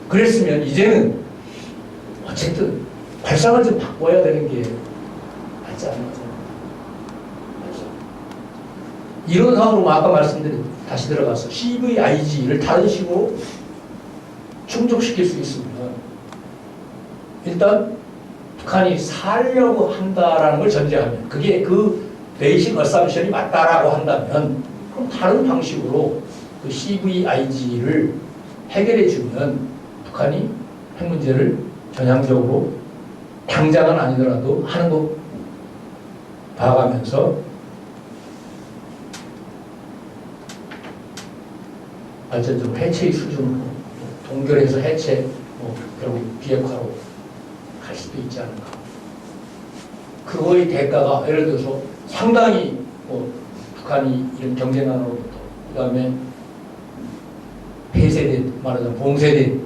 그랬으면 이제는 어쨌든 발상을 좀 바꿔야 되는 게 맞지 않나. 이런 상황으로 아까 말씀드린, 다시 들어가서 CVIG를 다른 식으로 충족시킬 수 있습니다. 일단 북한이 살려고 한다라는 걸 전제하면, 그게 그 베이직 어삼션이 맞다라고 한다면, 그럼 다른 방식으로 그 CVIG를 해결해 주면 북한이 핵 문제를 전향적으로 당장은 아니더라도 하는 거 봐가면서 발전적으로 해체의 수준으로 동결해서 해체, 결국 비핵화로 갈 수도 있지 않을까. 그거의 대가가 예를 들어서 상당히 북한이 이런 경제난으로부터, 그 다음에 폐쇄된, 말하자면 봉쇄된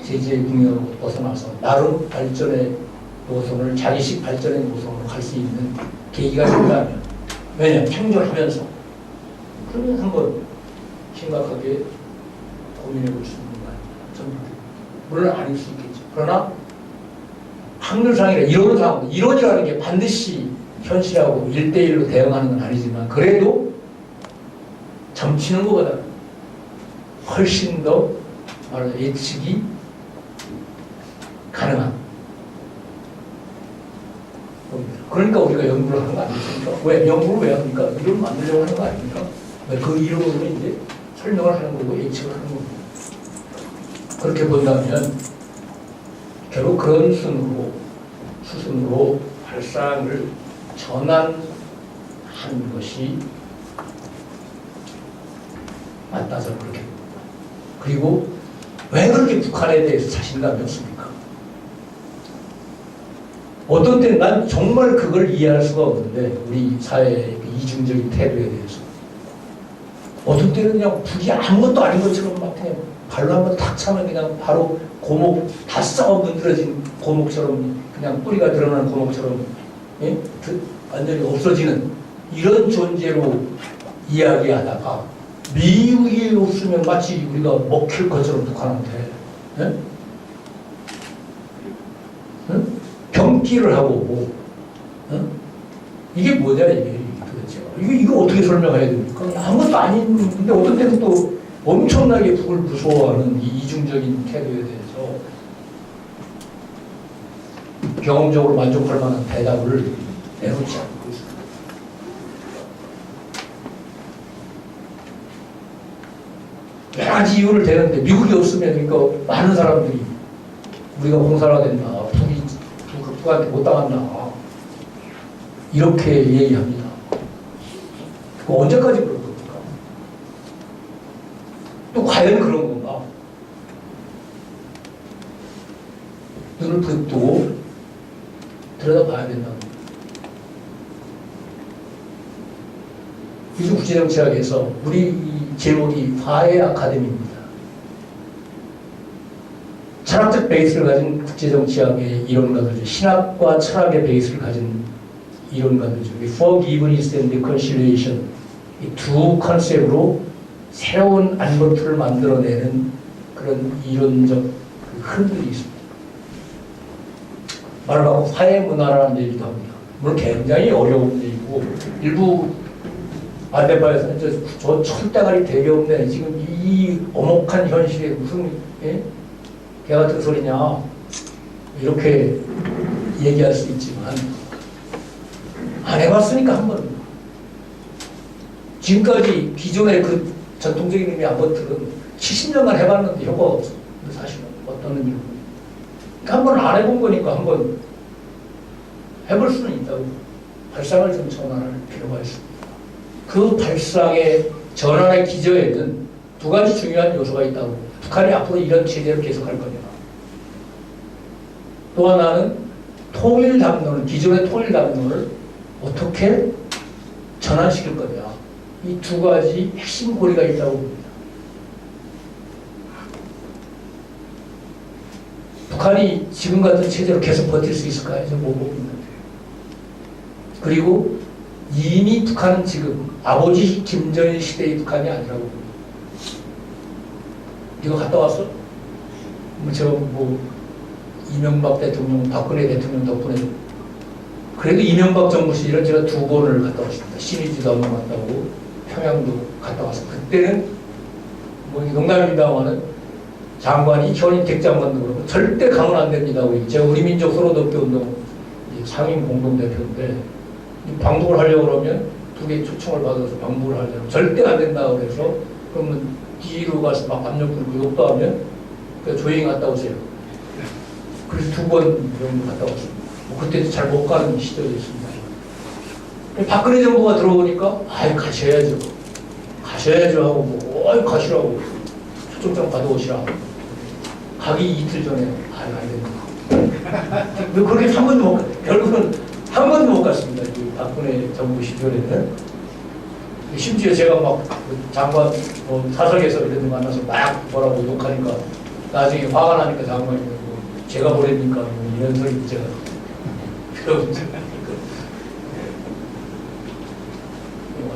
제재의 국면으로 벗어나서 나름 발전의 노선을, 자기식 발전의 노선으로 갈 수 있는 계기가 된다면, 왜냐하면 생존하면서, 그러면 한번 심각하게 고민해 볼 수 있는 거 아닙니까? 저는 물론 아닐 수 있겠죠. 그러나 확률상이라 이론이라는 게 반드시 현실하고 1대1로 대응하는 건 아니지만, 그래도 점치는 것보다 훨씬 더 예측이 가능한 겁니다. 그러니까 우리가 연구를 하는 거 아닙니까? 왜? 연구를 왜 합니까? 이론을 만들려고 하는 거 아닙니까? 그 이론으로 이제 설명을 하는 거고 예측을 하는 겁니다. 그렇게 본다면 결국 그런 수순으로 발상을 전환한 것이 맞다, 저는 그렇게. 그리고 왜 그렇게 북한에 대해서 자신감이 없습니까? 어떤 때는 난 정말 그걸 이해할 수가 없는데, 우리 사회의 그 이중적인 태도에 대해서. 어떤 때는 그냥 북이 아무것도 아닌 것처럼 막 그냥 발로 한번 탁 차면 그냥 바로 고목, 다 썩어 문드러진 고목처럼, 그냥 뿌리가 드러나는 고목처럼, 예? 완전히 없어지는 이런 존재로 이야기하다가, 미국이 없으면 마치 우리가 먹힐 것처럼 북한한테, 예? 예? 경기를 하고, 예? 이게 뭐냐, 이게 도대체. 이거 어떻게 설명해야 됩니까? 아무것도 아닌데, 어떤 때는 또 엄청나게 북을 무서워하는 이 이중적인 태도에 대해서 경험적으로 만족할 만한 대답을 내놓지 않고 있습니다. 여러 가지 이유를 대는데, 미국이 없으면 그러니까 많은 사람들이 우리가 공산화 된다, 북한테 못 당한다, 이렇게 얘기합니다. 언제까지 그럴 겁니까? 또 과연 그런 건가? 눈을 부릅뜨고 들여다봐야 된다는 겁니다. 요즘 국제정치학에서 우리 이 제목이 화해 아카데미입니다. 철학적 베이스를 가진 국제정치학의 이론가들죠. 신학과 철학의 베이스를 가진 이론가들죠. Forgiveness and Reconciliation, 이 두 컨셉으로 새로운 안보틀을 만들어내는 그런 이론적 흐름들이 있습니다. 말을 하고 화해 문화라는 얘기도 합니다. 물론 굉장히 어려운 얘기고, 일부 반대파에서는 저 철대가리 되게 없네, 지금 이 엄혹한 현실에 무슨 개 같은 소리냐, 이렇게 얘기할 수 있지만, 안 해봤으니까 한번. 지금까지 기존의 그 전통적인 의미 안보틀은 70년간 해봤는데 효과가 없습니다. 사실은 어떤 의미로. 그러니까 한번 안 해본 거니까 한번 해볼 수는 있다고. 발상을 좀 전환할 필요가 있습니다. 그 발상의 전환의 기저에는 두 가지 중요한 요소가 있다고. 북한이 앞으로 이런 체제를 계속할 거냐. 또 하나는 통일 담론을, 기존의 통일 담론을 어떻게 전환시킬 거냐. 이 두 가지 핵심 고리가 있다고 봅니다. 북한이 지금 같은 체제로 계속 버틸 수 있을까요? 저는 못 봅니다. 그리고 이미 북한은 지금 아버지 김정일 시대의 북한이 아니라고 봅니다. 이거 갔다 왔어? 이명박 대통령, 박근혜 대통령 덕분에. 그래도 이명박 정부 시절에 제가 2번을 갔다 왔습니다. 신의주도 한번 갔다 오고 평양도 갔다 왔어요. 그때는 농담입니다만은 장관이 현임 택장관도 그렇고 절대 가면 안 됩니다. 제가 우리 민족 서로덮개운동 상임 공동대표인데 방북을 하려고 그러면 두 개 초청을 받아서 방북을 하려고 절대 안 된다 그래서 그러면 뒤로 가서 막 압력 들고 욕도 하면 조용히 갔다 오세요. 그래서 2번 정도 갔다 왔습니다. 그때도 잘 못 가는 시절이었습니다. 박근혜 정부가 들어오니까 아이 가셔야죠. 가셔야죠 하고 뭐 아이 가시라고 초청장 받아오시라. 가기 이틀 전에 아이 안 된다. 그렇게 한 번도 못 가. 결국은 한 번도 못 갔습니다. 이 박근혜 정부 시절에는. 심지어 제가 막 장관 사석에서 이런 데 만나서 막 뭐라고 욕하니까 나중에 화가 나니까 장관이 뭐 제가 보냅니까 뭐 이런 소리 제가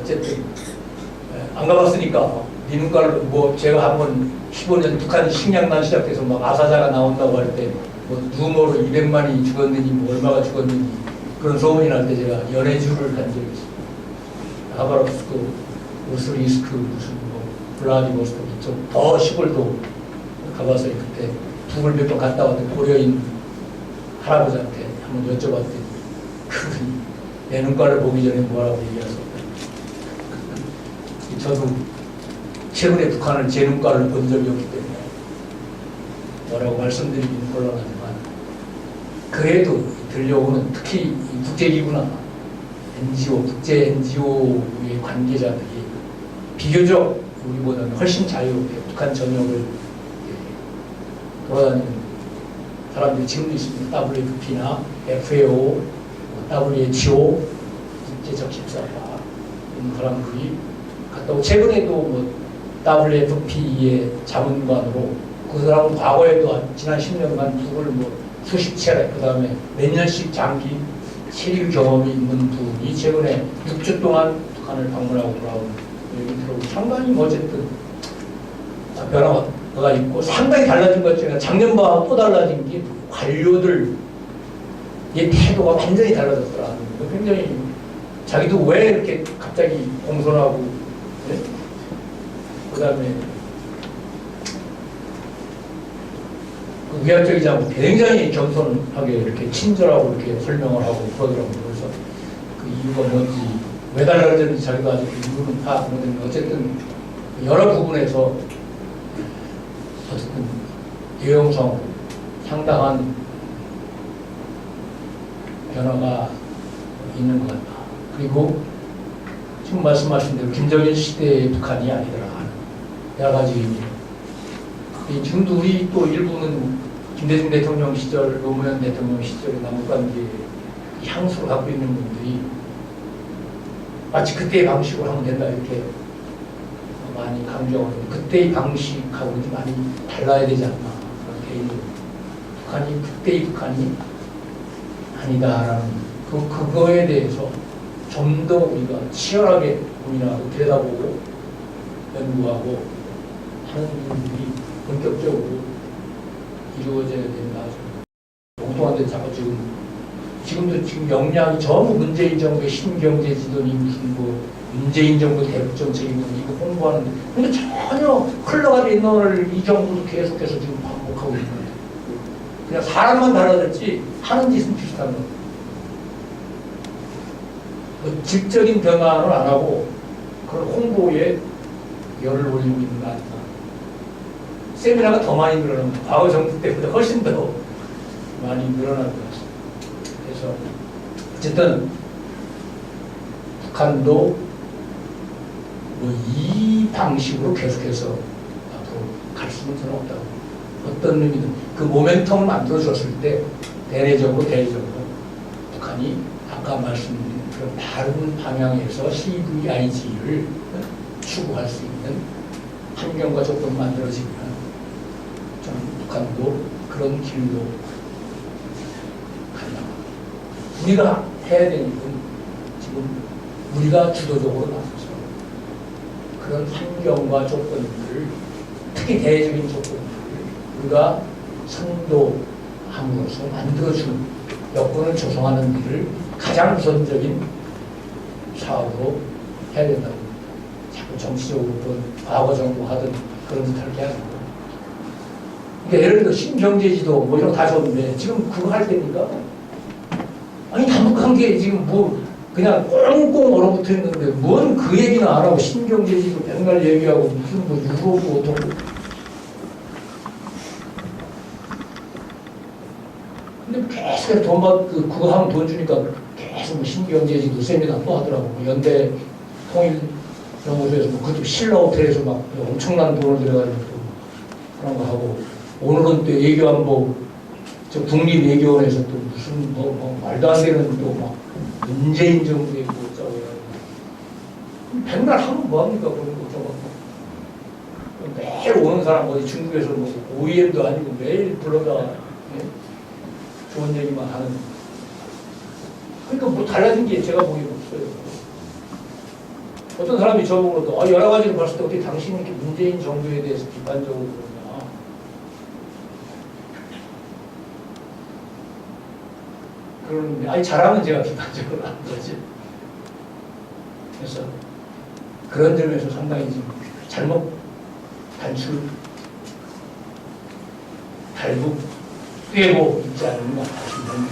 어쨌든 안 가봤으니까 네 눈깔로 뭐 제가 한번 15년 북한 식량난 시작돼서 막 아사자가 나온다고 할 때 뭐 루머로 200만이 죽었느니 뭐 얼마가 죽었느니 그런 소문이 날 때 제가 연해주를 간 적이 있습니다. 하바롭스크, 우스리스크 무슨 뭐 블라디보스토크 이쪽 더 시골도 가봐서 그때 북을 몇 번 갔다 왔는데 고려인 할아버지한테 한번 여쭤봤더니 그분이 내 눈깔을 보기 전에 뭐라고 얘기하셨어요. 저도 최근에 북한을 제 눈깔을 본 적이 없기 때문에 뭐라고 말씀드리기는 곤란하지만 그래도 들려오는 특히 국제기구나 NGO, 국제 NGO의 관계자들이 비교적 우리보다는 훨씬 자유롭게 북한 전역을 돌아다니는 사람들이 지금도 있습니다. WFP나 FAO, WHO, 국제적 집사가 이런 사람들이 갔다 오고 최근에도 뭐 WFP의 자문관으로 그 사람은 과거에도 지난 10년간 북을 뭐 수십 차례 그 다음에 몇 년씩 장기 체류 경험이 있는 분이 최근에 6주 동안 북한을 방문하고 돌아온 얘기 들어보고 상당히 어쨌든 변화가 있고 상당히 달라진 것 중에 작년과 또 달라진 게 관료들의 태도가 완전히 달라졌더라. 굉장히 자기도 왜 이렇게 갑자기 공손하고 네? 그 다음에 위압적이지 않고 굉장히 겸손하게 이렇게 친절하고 이렇게 설명을 하고 그러더라고요. 그래서 그 이유가 뭔지 왜 달라졌는지 자기도 아직 이유는 파악 못 했는데 어쨌든 여러 부분에서 어쨌든 대형성 상당한 변화가 있는 것 같다. 그리고 지금 말씀하신 대로 김정일 시대의 북한이 아니더라 하는 여러 가지 의미로 지금도 우리 또 일부는 김대중 대통령 시절, 노무현 대통령 시절의 남북관계 향수를 갖고 있는 분들이 마치 그때의 방식으로 하면 된다 이렇게 많이 강조하고 그때의 방식하고는 많이 달라야 되지 않나 개인적으로 북한이 그때의 북한이 아니다라는 그거에 대해서 좀 더 우리가 치열하게 고민하고 들여다보고 연구하고 하는 일들이 본격적으로 이루어져야 된다. 엉뚱한데 자꾸 지금도 지금 역량이 전부 문재인 정부의 신경제 지도니 무슨 뭐 문재인 정부 대북 정책이 뭐 이거 홍보하는데 근데 전혀 흘러가는 인원을 이 정부도 계속해서 지금 반복하고 있는 거예요. 그냥 사람만 달라졌지 하는 짓은 비슷한 거예요. 뭐 질적인 변화는 안 하고 그런 홍보에 열을 올리고 있는 거 아닌가. 세미나가 더 많이 늘어난 거예요. 과거 정부 때보다 훨씬 더 많이 늘어난 것 같습니다. 그래서 어쨌든 북한도 뭐 이 방식으로 계속해서 앞으로 갈 수는 저는 없다고. 어떤 의미든 그 모멘텀을 만들어줬을 때 대내적으로 북한이 아까 말씀드린 그런 다른 방향에서 CVIG를 추구할 수 있는 환경과 조건이 만들어지면 저는 북한도 그런 길로 간다. 우리가 해야 되는 일은 지금 우리가 주도적으로 나서서 그런 환경과 조건들을 특히 대외적인 조건들을 우리가 선도함으로써 만들어주는 여건을 조성하는 일을 가장 우선적인 사업으로 해야 된다고 봅니다. 자꾸 정치적으로 과거 정부 하던 그런 짓 할 게 아니고 그러니까 예를 들어 신경제지도 뭐 이런 거 다 줬는데 지금 그거 할 때니까 아니 남북관계 지금 뭐 그냥 꽁꽁 얼어붙어 있는데 뭔 그 얘기는 안 하고 신경제지도 맨날 얘기하고 무슨 뭐 유로고 어떻고. 근데 계속 돈 받, 그거 하면 돈 주니까 계속 뭐 신경제지도 세미나 또 하더라고. 연대 통일연구소에서 뭐 그것도 신라 호텔에서 막 엄청난 돈을 들여가지고 또 그런 거 하고. 오늘은 또 외교안보 저 국립외교원에서 또 무슨 뭐 말도 안 되는 또 막 문재인 정부의 뭐 어쩌고 맨날 하면 뭐합니까 그런 거 어쩌고 매일 오는 사람 어디 중국에서 뭐 OEM도 아니고 매일 불러다가 네? 좋은 얘기만 하는 그러니까 뭐 달라진 게 제가 보기엔 없어요. 어떤 사람이 저보고 여러 가지를 봤을 때 어떻게 당신이 이렇게 문재인 정부에 대해서 비판적으로 그러냐. 그러는데, 아니, 잘하면 제가 비판적으로 하는 거지. 그래서 그런 점에서 상당히 지금 잘못 단출, 달고, 꿰고 있지 않느냐 싶은데,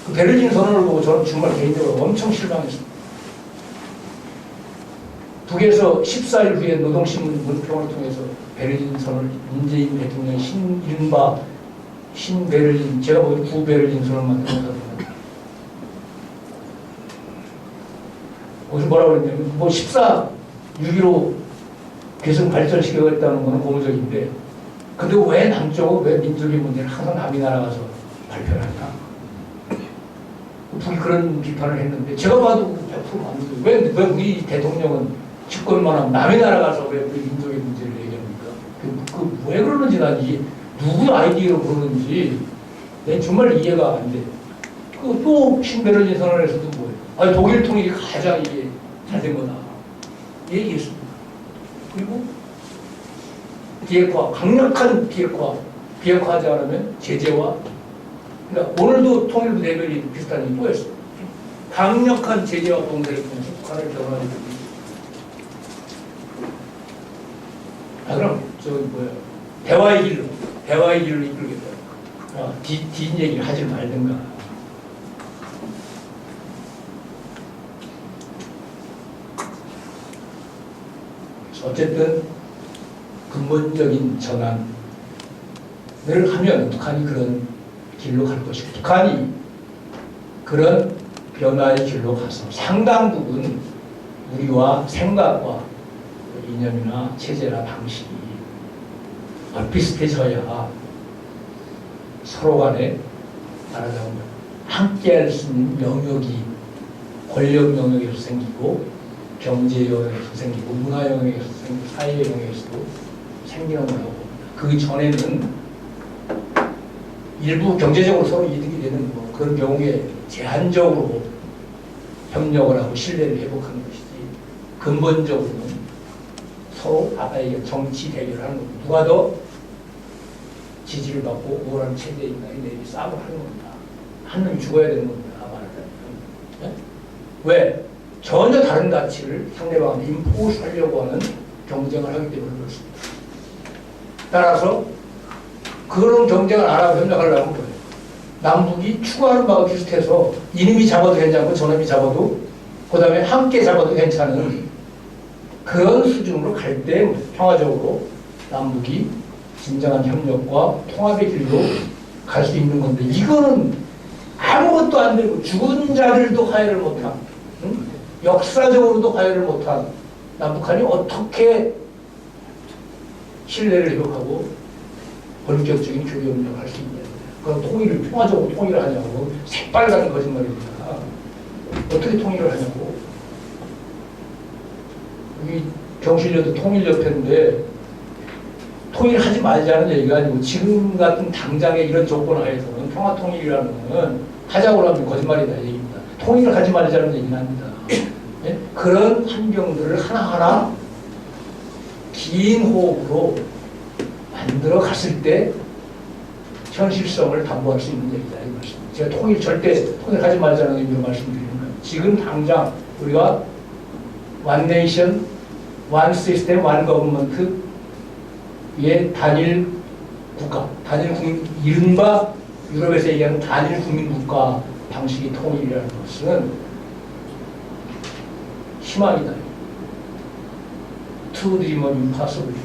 그 베를린 선언을 보고 저는 정말 개인적으로 엄청 실망했습니다. 북에서 14일 후에 노동신문 문평을 통해서 베를린 선언을 문재인 대통령의 이른바 신베를린, 제가 보기엔 구베를린 선언을 만들었다고 거기서 뭐라고 그랬냐면, 뭐 6.15 개성 발전시키겠다는 거는 고무적인데, 근데 왜 남쪽은 왜 민족의 문제를 항상 남이 나라가서 발표를 하냐? 북이 그런 비판을 했는데, 제가 봐도 100% 맞는데, 왜 우리 대통령은 집권만 하면 남의 나라 가서 왜 우리 민족의 문제를 얘기합니까? 왜 그러는지 난 이게 누구 아이디어로 그러는지 난 정말 이해가 안 돼. 또 신베를린 선언에서도 뭐예요? 아니, 독일 통일이 가장 이게 잘 된 거다. 얘기했습니다. 그리고 비핵화, 강력한 비핵화하지 않으면 제재와, 그러니까 오늘도 통일부 대변이 비슷한 얘기 또 했어요. 강력한 제재와 봉쇄를 통해서 북한을 변화하는 거지. 그럼 저기 뭐야, 대화의 길로 이끌겠다. 뒷 얘기를 하지 말든가. 어쨌든 근본적인 전환을 하면 북한이 그런 길로 갈 것이고, 북한이 그런 변화의 길로 가서 상당 부분 우리와 생각과 이념이나 체제나 방식이 비슷해져야 서로 간에 말하자면 함께할 수 있는 영역이 권력 영역에서 생기고, 경제 영역에서 생기고, 문화 영역에서 생기고, 사회 영역에서도 생기는 거라고. 그 전에는 일부 경제적으로 서로 이득이 되는 뭐 그런 경우에 제한적으로 협력을 하고 신뢰를 회복하는 것이지, 근본적으로는 서로 아까 얘기한 정치 대결을 하는 겁니다. 누가 더 지지를 받고 우월한 체제에 있나, 이 싸움을 하는 겁니다. 한 놈이 죽어야 되는 겁니다. 말하자면. 네? 왜? 전혀 다른 가치를 상대방한테 임포스하려고 하는 경쟁을 하기 때문에 그렇습니다. 따라서 그런 경쟁을 안 하고 협력하려면 뭐예요? 남북이 추구하는 바가 비슷해서 이놈이 잡아도 괜찮고 저놈이 잡아도, 그 다음에 함께 잡아도 괜찮은 그런 수준으로 갈 때 평화적으로 남북이 진정한 협력과 통합의 길로 갈 수 있는 건데, 이거는 아무것도 안 되고 죽은 자들도 화해를 못한, 역사적으로도 화해를 못한 남북한이 어떻게 신뢰를 회복하고 본격적인 교류 협력을 할 수 있냐. 그건 통일을, 평화적으로 통일을 하냐고. 새빨간 거짓말입니다. 어떻게 통일을 하냐고. 여기 경실련도 통일협회인데, 통일하지 말자는 얘기가 아니고, 지금 같은 당장의 이런 조건 하에서는 평화통일이라는 거는 하자고 하면 거짓말이다 얘기입니다. 통일을 하지 말자는 얘기는 합니다. 네? 그런 환경들을 하나하나 긴 호흡으로 만들어 갔을 때 현실성을 담보할 수 있는 얘기다 이 말씀입니다. 제가 절대 통일하지 말자는 의미로 말씀드리는 거예요. 지금 당장 우리가 원 네이션, 원 시스템, 원 거버먼트의 단일 국가, 단일 국민, 이른바 유럽에서 얘기하는 단일 국민 국가 방식의 통일이라는 것은 희망이다. To dream of impossible.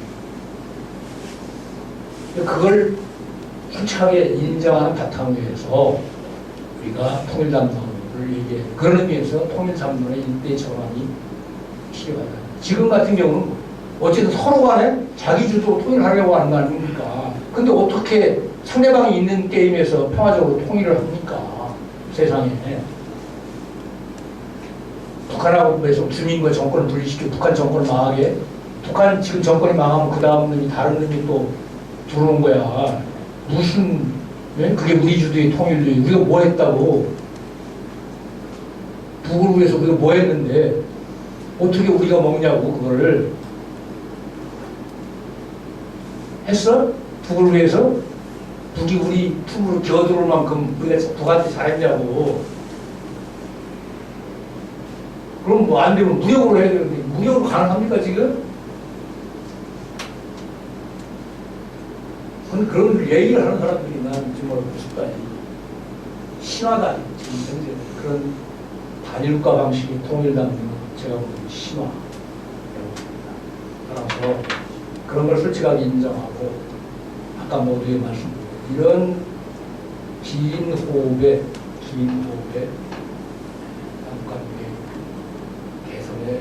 그걸 솔직하게 인정하는 바탕에서 우리가 통일담론을 얘기해. 그런 의미에서 통일담론의 일대 전환이 필요하다. 지금 같은 경우는 어쨌든 서로 간에 자기 주도로 통일하려고 하는 거 아닙니까? 근데 어떻게 상대방이 있는 게임에서 평화적으로 통일을 합니까? 세상에. 북한하고 해서 주민과 정권을 분리시키고 북한 정권을 망하게. 북한 지금 정권이 망하면 그 다음 놈이 다른 놈이 또 들어오는 거야. 무슨, 그게 우리 주도의 통일이 우리가 뭐 했다고. 북을 위해서 우리가 뭐 했는데 어떻게 우리가 먹냐고 그거를 했어? 북을 위해서? 북이 우리 품으로 기어들어올 만큼 우리가 북한테 잘했냐고. 그럼 뭐 안 되면 무역으로 해야 되는데 무역으로 가능합니까 지금? 그런 얘기를 하는 사람들이 난 정말 무섭다. 신화다. 지금 현재 그런 단일국가 방식의 통일담론은 제가 보기엔 신화라고 봅니다. 따라서 그런 걸 솔직하게 인정하고 아까 모두의 말씀 이런 긴 호흡의 한국관계 개선의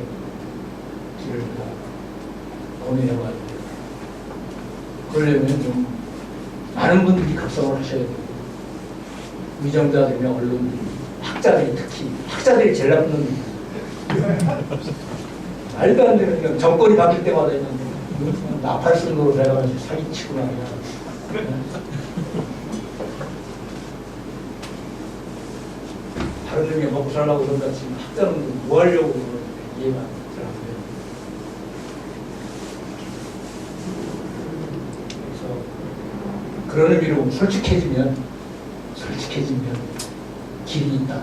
길을 고민해봐야 돼요. 그러려면 좀 많은 분들이 각성을 하셔야 되고 위정자들이나 언론들이 학자들이 특히 학자들이 제일 나쁜 놈입니다. 말도 안 되는 그냥 정권이 바뀔 때마다 있는 나팔순으로 내가지고 사기치고 말이야. 다른 놈이 먹고 살라고 그런다 지금 학자는 뭐 하려고 그러는데 이해가 안 돼요. 그런 의미로 솔직해지면 길이 있다.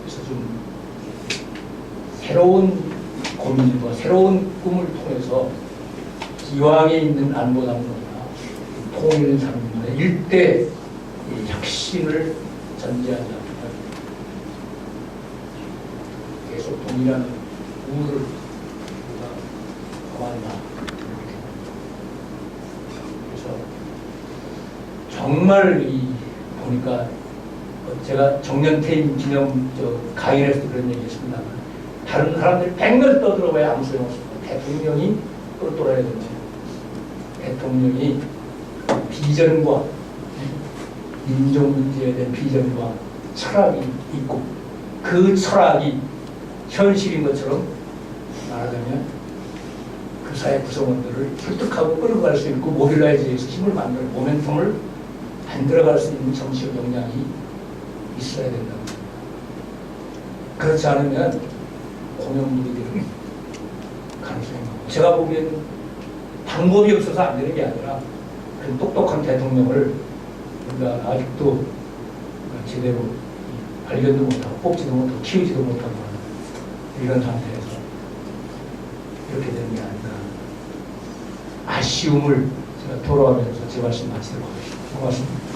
그래서 좀 새로운 고민과 새로운 꿈을 통해서 기왕에 있는 안보담론이나 통일담론의 일대 혁신을 전제하지 않으면 계속 동일한 우를 범한다. 정말 보니까 제가 정년퇴임 기념 강연에서 그런 얘기 했습니다만 다른 사람들이 100년 떠들어봐야 아무 소용없습니다. 대통령이 똘똘해야 되지. 대통령이 비전과 민족 문제에 대한 비전과 철학이 있고 그 철학이 현실인 것처럼 말하자면 그 사회 구성원들을 설득하고 끌어갈 수 있고 모빌라이즈해서 힘을 만들 모멘텀을 만들어갈 수 있는 정치적 역량이 있어야 된다는 겁니다. 그렇지 않으면 공영무리들은 가능성이 많고 제가 보기에는 방법이 없어서 안 되는 게 아니라 그런 똑똑한 대통령을 우리가 아직도 제대로 발견도 못하고 뽑지도 못하고 키우지도 못하고 이런 상태에서 이렇게 되는 게 아닌가 아쉬움을 제가 돌아오면서 제 말씀 마치도록 하겠습니다. 고맙습니다.